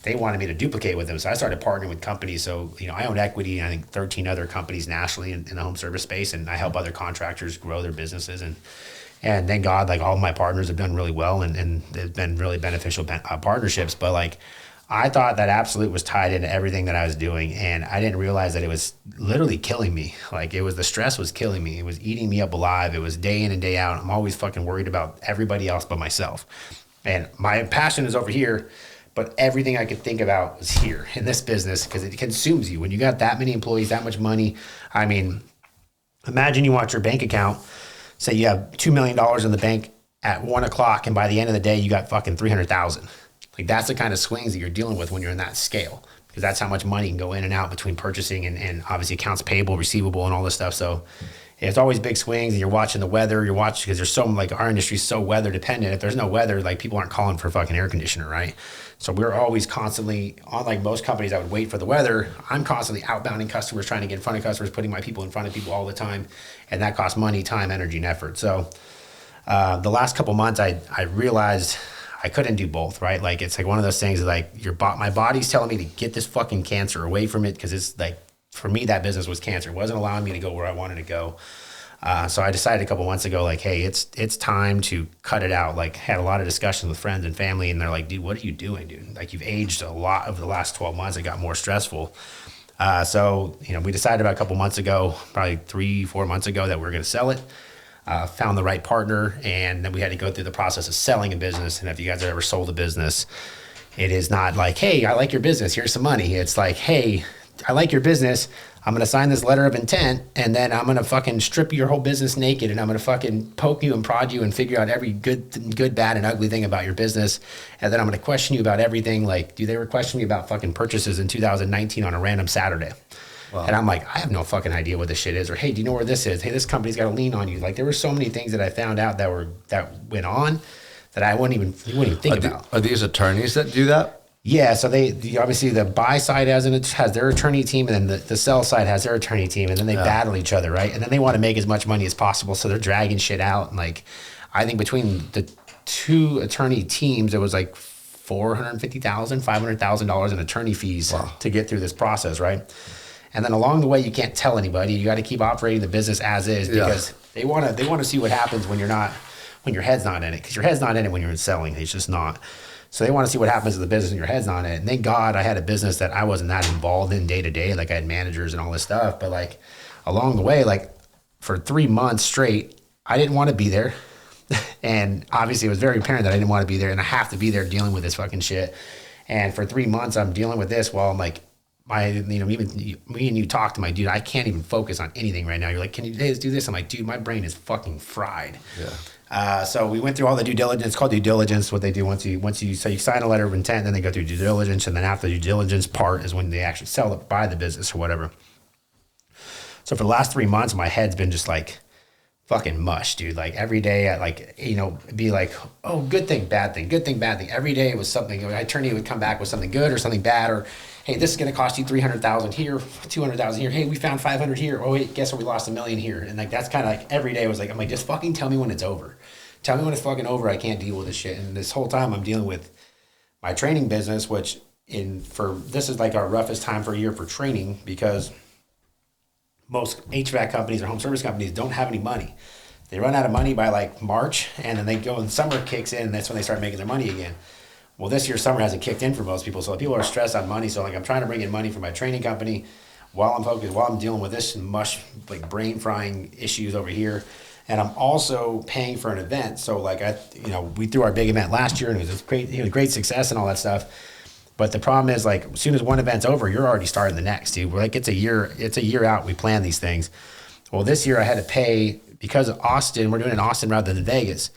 they wanted me to duplicate with them. So I started partnering with companies. So, I own equity in, I think, 13 other companies nationally in the home service space, and I help other contractors grow their businesses. And thank God, like, all of my partners have done really well, and they've been really beneficial partnerships. But like, I thought that Absolute was tied into everything that I was doing, and I didn't realize that it was literally killing me. Like, the stress was killing me. It was eating me up alive. It was day in and day out. I'm always fucking worried about everybody else but myself. And my passion is over here, but everything I could think about was here in this business, because it consumes you. When you got that many employees, that much money, I mean, imagine you watch your bank account. Say you have $2 million in the bank at 1 o'clock, and by the end of the day, you got fucking 300,000. Like, that's the kind of swings that you're dealing with when you're in that scale, because that's how much money can go in and out between purchasing and obviously accounts payable, receivable, and all this stuff. So it's always big swings, and you're watching the weather. You're watching because there's so like our industry is so weather dependent. If there's no weather, like people aren't calling for a fucking air conditioner, right? So we're always constantly, unlike most companies that would wait for the weather, I'm constantly outbounding customers, trying to get in front of customers, putting my people in front of people all the time, and that costs money, time, energy, and effort. So the last couple months, I realized I couldn't do both, right? Like it's like one of those things like my body's telling me to get this fucking cancer away from it because it's like for me that business was cancer. It wasn't allowing me to go where I wanted to go. So I decided a couple months ago, like, hey, it's time to cut it out. Like had a lot of discussions with friends and family, and they're like, dude, what are you doing, dude? Like you've aged a lot over the last 12 months. It got more stressful. So we decided about a couple months ago, probably 3-4 months ago, that we were going to sell it. Found the right partner, and then we had to go through the process of selling a business. And if you guys have ever sold a business, it is not like, hey, I like your business, here's some money. It's like, hey, I like your business, I'm going to sign this letter of intent, and then I'm going to fucking strip your whole business naked, and I'm going to fucking poke you and prod you and figure out every good, bad, and ugly thing about your business. And then I'm going to question you about everything. Like, dude, they were questioning me about fucking purchases in 2019 on a random Saturday. Wow. And I'm like, I have no fucking idea what this shit is. Or, hey, do you know where this is? Hey, this company's got a lien on you. Like, there were so many things that I found out that went on that I wouldn't even think about. Are these attorneys that do that? Yeah. So obviously the buy side has their attorney team, and then the sell side has their attorney team, and then they battle each other, right? And then they want to make as much money as possible, so they're dragging shit out. And like, I think between the two attorney teams, it was like $450,000, $500,000 in attorney fees to get through this process, right? And then along the way, you can't tell anybody. You got to keep operating the business as is because they want to see what happens when your head's not in it. Because your head's not in it when you're selling. It's just not. So they want to see what happens to the business when your head's not in it. And thank God I had a business that I wasn't that involved in day to day. Like I had managers and all this stuff. But like along the way, like for 3 months straight, I didn't want to be there. And obviously it was very apparent that I didn't want to be there. And I have to be there dealing with this fucking shit. And for 3 months, I'm dealing with this while I'm like, even me and you talked to my dude, I can't even focus on anything right now. You're like, can you let's do this? I'm like, dude, my brain is fucking fried. Yeah. So we went through all the due diligence. It's called due diligence. What they do once you sign a letter of intent, then they go through due diligence, and then after the due diligence part is when they actually buy the business or whatever. So for the last 3 months, my head's been just like fucking mush, dude. Like every day I be like, oh, good thing, bad thing, good thing, bad thing. Every day it was something. My attorney would come back with something good or something bad, or hey, this is going to cost you $300,000 here, $200,000 here. Hey, we found $500 here. Oh wait, guess what? We lost $1 million here. And like that's kind of like every day was like, I'm like, just fucking tell me when it's over. Tell me when it's fucking over. I can't deal with this shit. And this whole time I'm dealing with my training business, which this is like our roughest time for a year for training because most HVAC companies or home service companies don't have any money. They run out of money by like March, and then they go and summer kicks in, and that's when they start making their money again. Well, this year summer hasn't kicked in for most people, so people are stressed on money. So like I'm trying to bring in money for my training company while I'm dealing with this mush, like brain frying issues over here. And I'm also paying for an event. So like we threw our big event last year, and it was great success and all that stuff. But the problem is, like, as soon as one event's over, you're already starting the next, dude. We're like, it's a year out. We plan these things. Well, this year I had to pay because of Austin. We're doing it in Austin rather than Vegas.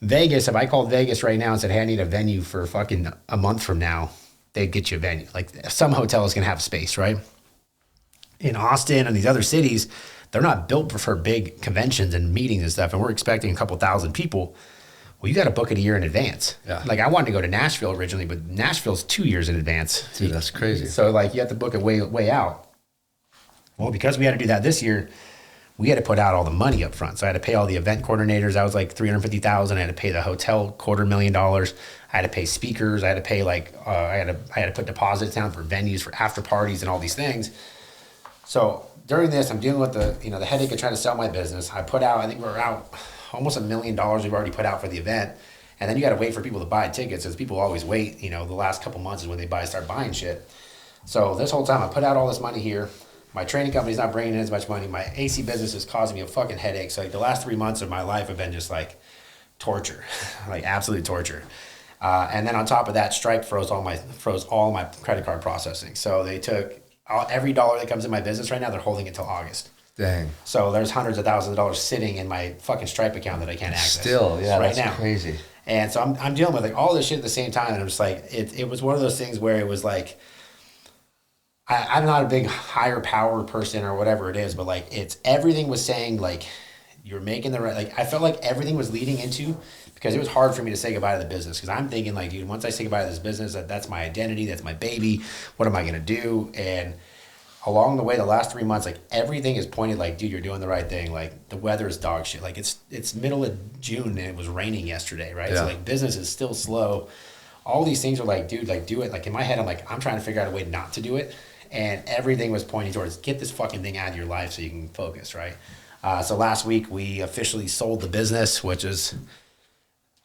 Vegas, if I called Vegas right now and said, hey, I need a venue for fucking a month from now, they'd get you a venue. Like some hotel is going to have space, right? In Austin and these other cities, they're not built for big conventions and meetings and stuff. And we're expecting a couple thousand people. Well, you got to book it a year in advance. Yeah. Like I wanted to go to Nashville originally, but Nashville's 2 years in advance. Dude, that's crazy. So like you have to book it way out. Well, because we had to do that this year, we had to put out all the money up front. So I had to pay all the event coordinators. That was like $350,000. I had to pay the hotel $250,000. I had to pay speakers. I had to pay I had to put deposits down for venues, for after parties and all these things. So during this, I'm dealing with the headache of trying to sell my business. I think we're out almost $1 million we've already put out for the event. And then you got to wait for people to buy tickets, because people always wait. The last couple months is when they start buying shit. So this whole time I put out all this money here. My training company's not bringing in as much money. My AC business is causing me a fucking headache. So like the last 3 months of my life have been just like torture, like absolute torture. And then on top of that, Stripe froze all my credit card processing. So they took every dollar that comes in my business right now, they're holding it till August. Dang. So there's hundreds of thousands of dollars sitting in my fucking Stripe account that I can't access. Still, yeah, right that's now. Crazy. And so I'm dealing with like all this shit at the same time, and I'm just like, it was one of those things where it was like, I'm not a big higher power person or whatever it is, but like it's everything was saying like you're making the right, like I felt like everything was leading into, because it was hard for me to say goodbye to the business, because I'm thinking like, dude, once I say goodbye to this business, that's my identity, that's my baby, what am I going to do? And along the way, the last 3 months, like everything is pointed like, dude, you're doing the right thing. Like the weather is dog shit. Like it's middle of June and it was raining yesterday, right? So like business is still slow. All these things are like, dude, like do it. Like in my head, I'm like, I'm trying to figure out a way not to do it. And everything was pointing towards get this fucking thing out of your life so you can focus, right? So last week we officially sold the business, which is,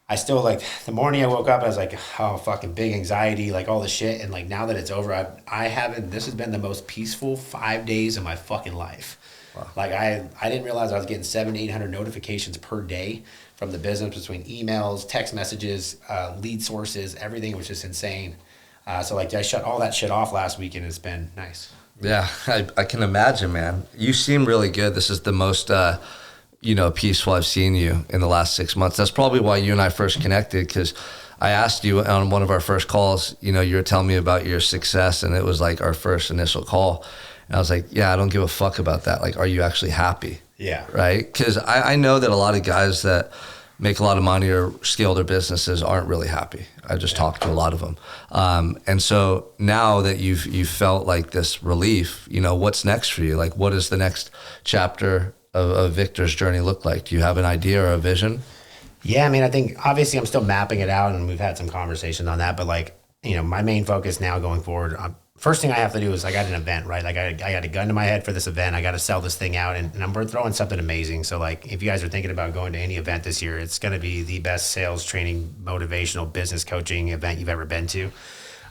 I still like the morning I woke up, I was like, oh, fucking big anxiety, like all this shit. And like now that it's over, I haven't, this has been the most peaceful 5 days of my fucking life. Wow. Like I didn't realize I was getting 700 to 800 notifications per day from the business, between emails, text messages, lead sources, everything was just insane. So like I shut all that shit off last week and it's been nice. Yeah, I can imagine, man. You seem really good. This is the most, peaceful I've seen you in the last 6 months. That's probably why you and I first connected, because I asked you on one of our first calls, you were telling me about your success, and it was like our first initial call. And I was like, yeah, I don't give a fuck about that. Like, are you actually happy? Yeah. Right? Because I know that a lot of guys that make a lot of money or scale their businesses aren't really happy. I just talked to a lot of them. And so now that you've felt like this relief, what's next for you? Like, what does the next chapter of Victor's journey look like? Do you have an idea or a vision? Yeah, I mean, I think obviously I'm still mapping it out and we've had some conversations on that, but like, my main focus now going forward, first thing I have to do is I got an event, right? Like I got a gun to my head for this event. I got to sell this thing out and I'm throwing something amazing. So like, if you guys are thinking about going to any event this year, it's going to be the best sales training, motivational business coaching event you've ever been to.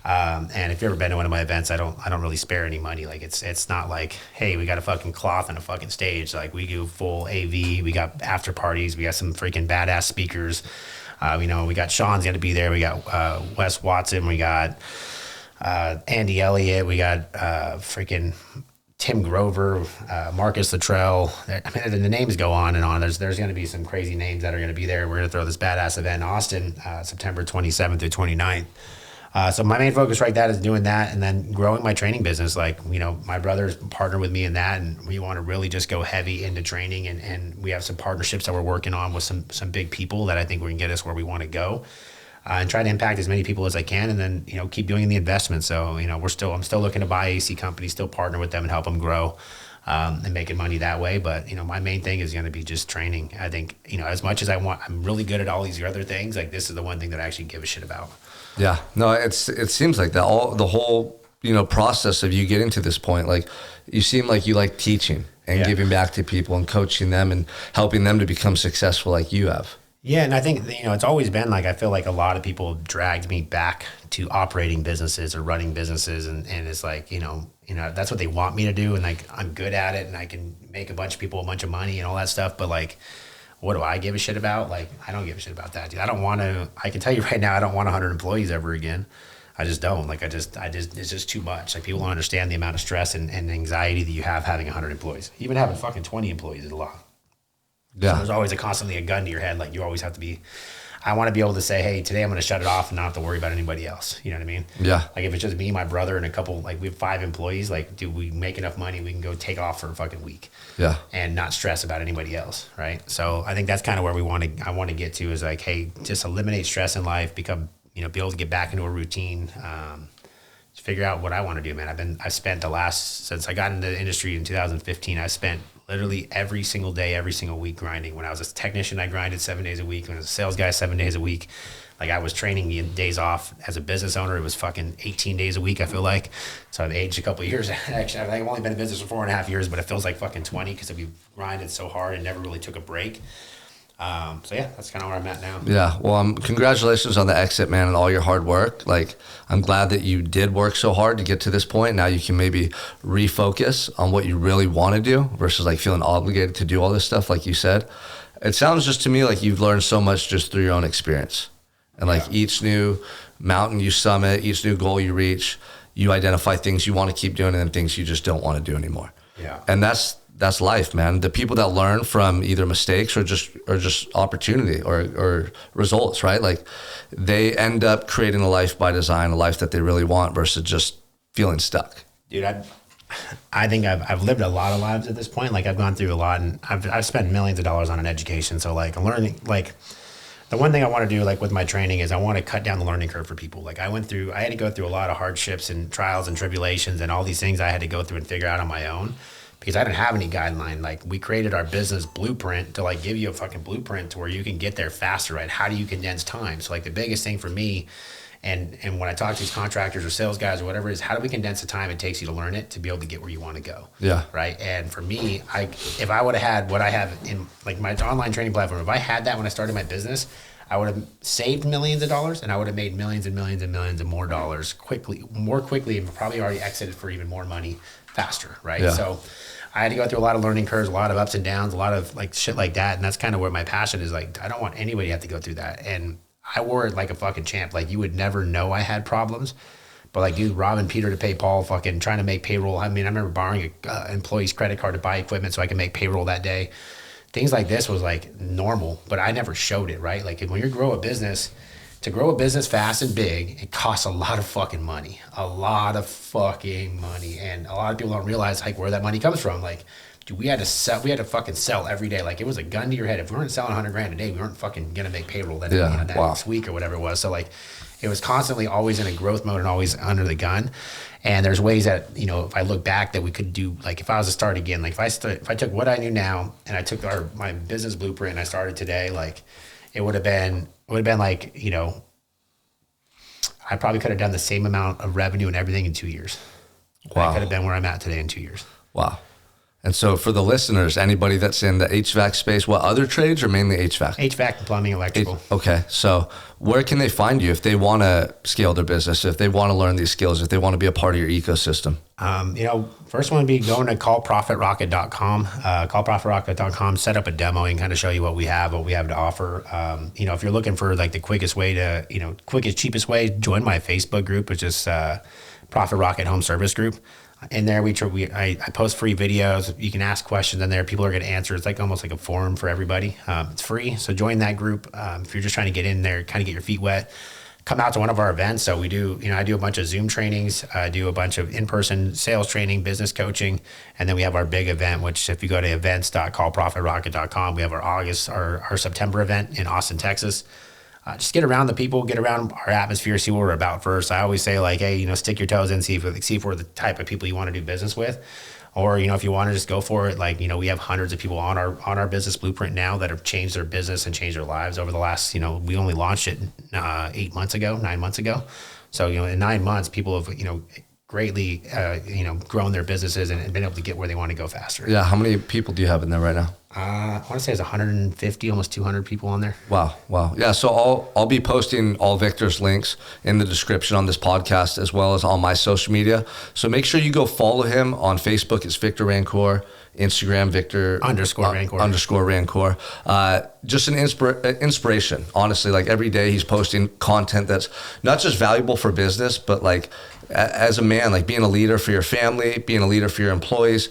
And if you've ever been to one of my events, I don't really spare any money. Like it's not like, hey, we got a fucking cloth and a fucking stage. Like we do full AV, we got after parties, we got some freaking badass speakers. We got Sean's going to be there. We got Wes Watson. We got Andy Elliott. We got freaking Tim Grover, Marcus Luttrell. I mean, the names go on and on. There's going to be some crazy names that are going to be there. We're going to throw this badass event in Austin, September 27th through 29th. So my main focus right now is doing that and then growing my training business. Like, my brother's partnered with me in that, and we want to really just go heavy into training. And we have some partnerships that we're working on with some big people that I think we can get us where we want to go, and try to impact as many people as I can. And then, keep doing the investment. So, I'm still looking to buy AC companies, still partner with them and help them grow, and making money that way. But, my main thing is going to be just training. I think, as much as I'm really good at all these other things, like this is the one thing that I actually give a shit about. Yeah, no, it seems like that. The whole process of you getting to this point, like you seem like you like teaching and giving back to people and coaching them and helping them to become successful like you have. Yeah, and I think it's always been like, I feel like a lot of people have dragged me back to operating businesses or running businesses, and it's like that's what they want me to do, and like I'm good at it and I can make a bunch of people a bunch of money and all that stuff, but like, what do I give a shit about? Like, I don't give a shit about that, dude. I can tell you right now, I don't want 100 employees ever again. I just don't. Like, it's just too much. Like, people don't understand the amount of stress and anxiety that you have having 100 employees. Even having fucking 20 employees is a lot. Yeah. So there's always constantly a gun to your head. Like, you always have to be, I want to be able to say, hey, today I'm going to shut it off and not have to worry about anybody else. You know what I mean? Yeah. Like, if it's just me, my brother, and a couple, like, we have 5 employees, like, dude, we make enough money, we can go take off for a fucking week. Yeah. And not stress about anybody else, right? So I think that's kind of where I want to get to, is like, hey, just eliminate stress in life, become, be able to get back into a routine, figure out what I want to do, man. I've spent since I got into the industry in 2015, I spent literally every single day, every single week grinding. When I was a technician, I grinded 7 days a week. When I was a sales guy, 7 days a week. Like, I was training the days off. As a business owner, it was fucking 18 days a week, I feel like. So I've aged a couple of years. Actually, I've only been in business for 4.5 years, but it feels like fucking 20 because we grinded so hard and never really took a break. So yeah, that's kind of where I'm at now. Yeah. Well, congratulations on the exit, man, and all your hard work. Like, I'm glad that you did work so hard to get to this point. Now you can maybe refocus on what you really want to do versus like feeling obligated to do all this stuff. Like you said, it sounds just to me like you've learned so much just through your own experience. And like each new mountain you summit, each new goal you reach, you identify things you want to keep doing and then things you just don't want to do anymore. Yeah. And that's life, man. The people that learn from either mistakes or just opportunity or results, right? Like, they end up creating a life by design, a life that they really want versus just feeling stuck. Dude, I think I've lived a lot of lives at this point. Like I've gone through a lot, and I've spent millions of dollars on an education. So like I'm learning, like the one thing I want to do like with my training is I want to cut down the learning curve for people. Like I had to go through a lot of hardships and trials and tribulations and all these things I had to go through and figure out on my own because I didn't have any guideline. Like we created our business blueprint to like give you a fucking blueprint to where you can get there faster, right? How do you condense time? So like the biggest thing for me and when I talk to these contractors or sales guys or whatever is how do we condense the time it takes you to learn it to be able to get where you want to go? Yeah. Right. And for me, if I would have had what I have in like my online training platform, if I had that when I started my business, I would have saved millions of dollars and I would have made millions and millions and millions and more dollars more quickly, and probably already exited for even more money faster. Right. Yeah. So I had to go through a lot of learning curves, a lot of ups and downs, a lot of like shit like that. And that's kind of where my passion is. Like, I don't want anybody to have to go through that. And I wore it like a fucking champ. Like you would never know I had problems, but like, dude, robbing Peter to pay Paul, fucking trying to make payroll. I mean, I remember borrowing an employee's credit card to buy equipment so I could make payroll that day. Things like this was like normal, but I never showed it, right? Like when you grow a business, to grow a business fast and big, it costs a lot of fucking money, And a lot of people don't realize like where that money comes from. Like, dude, we had to fucking sell every day. Like it was a gun to your head. If we weren't selling $100,000 a day, we weren't fucking going to make payroll that next week or whatever it was. So like, it was constantly always in a growth mode and always under the gun. And there's ways that, if I look back that we could do, like if I was to start again, like if I took what I knew now and I took my business blueprint and I started today, like it would have been like, I probably could have done the same amount of revenue and everything in 2 years. Wow. I could have been where I'm at today in 2 years. Wow. And so for the listeners, anybody that's in the HVAC space, what other trades or mainly HVAC? HVAC, plumbing, electrical. Okay. So where can they find you if they want to scale their business, if they want to learn these skills, if they want to be a part of your ecosystem? First one would be going to callprofitrocket.com, callprofitrocket.com, set up a demo and kind of show you what we have to offer. If you're looking for like the quickest, cheapest way, join my Facebook group, which is Profit Rocket Home Service Group. In there, I post free videos. You can ask questions in there. People are going to answer. It's like almost like a forum for everybody. It's free. So join that group. If you're just trying to get in there, kind of get your feet wet, come out to one of our events. So we do, I do a bunch of Zoom trainings. I do a bunch of in-person sales training, business coaching. And then we have our big event, which if you go to events.callprofitrocket.com, we have our September event in Austin, Texas. Just get around the people, get around our atmosphere, see what we're about first. I always say like, hey, stick your toes in, see if we're the type of people you want to do business with. Or, if you want to just go for it, like, we have hundreds of people on our business blueprint now that have changed their business and changed their lives over the last, we only launched it 9 months ago. So, in 9 months, people have, greatly, grown their businesses and been able to get where they want to go faster. Yeah. How many people do you have in there right now? I want to say it's 150, almost 200 people on there. Wow. Yeah. So I'll be posting all Victor's links in the description on this podcast, as well as on my social media. So make sure you go follow him on Facebook. It's Victor Rancour. Instagram, Victor _Rancour. Just an inspiration, honestly. Like every day he's posting content that's not just valuable for business, but like as a man, like being a leader for your family, being a leader for your employees.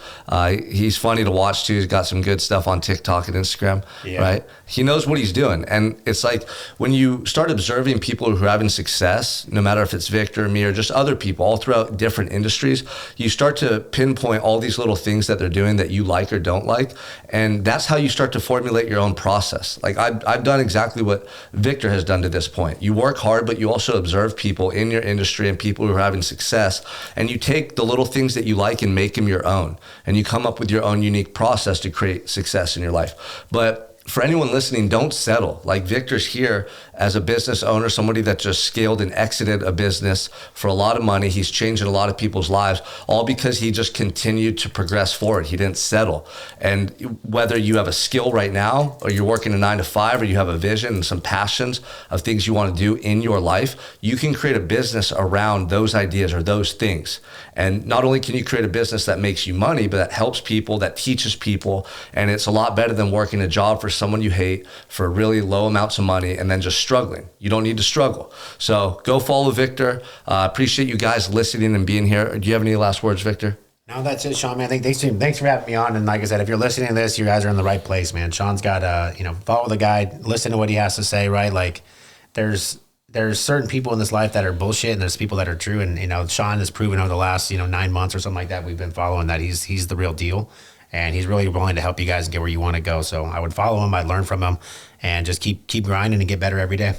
He's funny to watch too. He's got some good stuff on TikTok and Instagram, right? He knows what he's doing. And it's like when you start observing people who are having success, no matter if it's Victor, me, or just other people all throughout different industries, you start to pinpoint all these little things that they're doing that you like or don't like. And that's how you start to formulate your own process. Like I've done exactly what Victor has done to this point. You work hard, but you also observe people in your industry and people who are having success. And you take the little things that you like and make them your own. And you come up with your own unique process to create success in your life. But for anyone listening, don't settle. Like Victor's here as a business owner, somebody that just scaled and exited a business for a lot of money. He's changing a lot of people's lives, all because he just continued to progress forward. He didn't settle. And whether you have a skill right now, or you're working a 9 to 5, or you have a vision and some passions of things you want to do in your life, you can create a business around those ideas or those things. And not only can you create a business that makes you money, but that helps people, that teaches people. And it's a lot better than working a job for someone you hate for really low amounts of money and then just struggling. You don't need to struggle. So go follow Victor. Appreciate you guys listening and being here. Do you have any last words, Victor? No, that's it, Sean, man. Thanks for having me on. And like I said, if you're listening to this, you guys are in the right place, man. Sean's got follow the guy, listen to what he has to say, right? Like there's there's certain people in this life that are bullshit and there's people that are true. And, you know, Sean has proven over the last, 9 months or something like that, we've been following that he's the real deal. And he's really willing to help you guys get where you want to go. So I would follow him. I'd learn from him and just keep grinding and get better every day.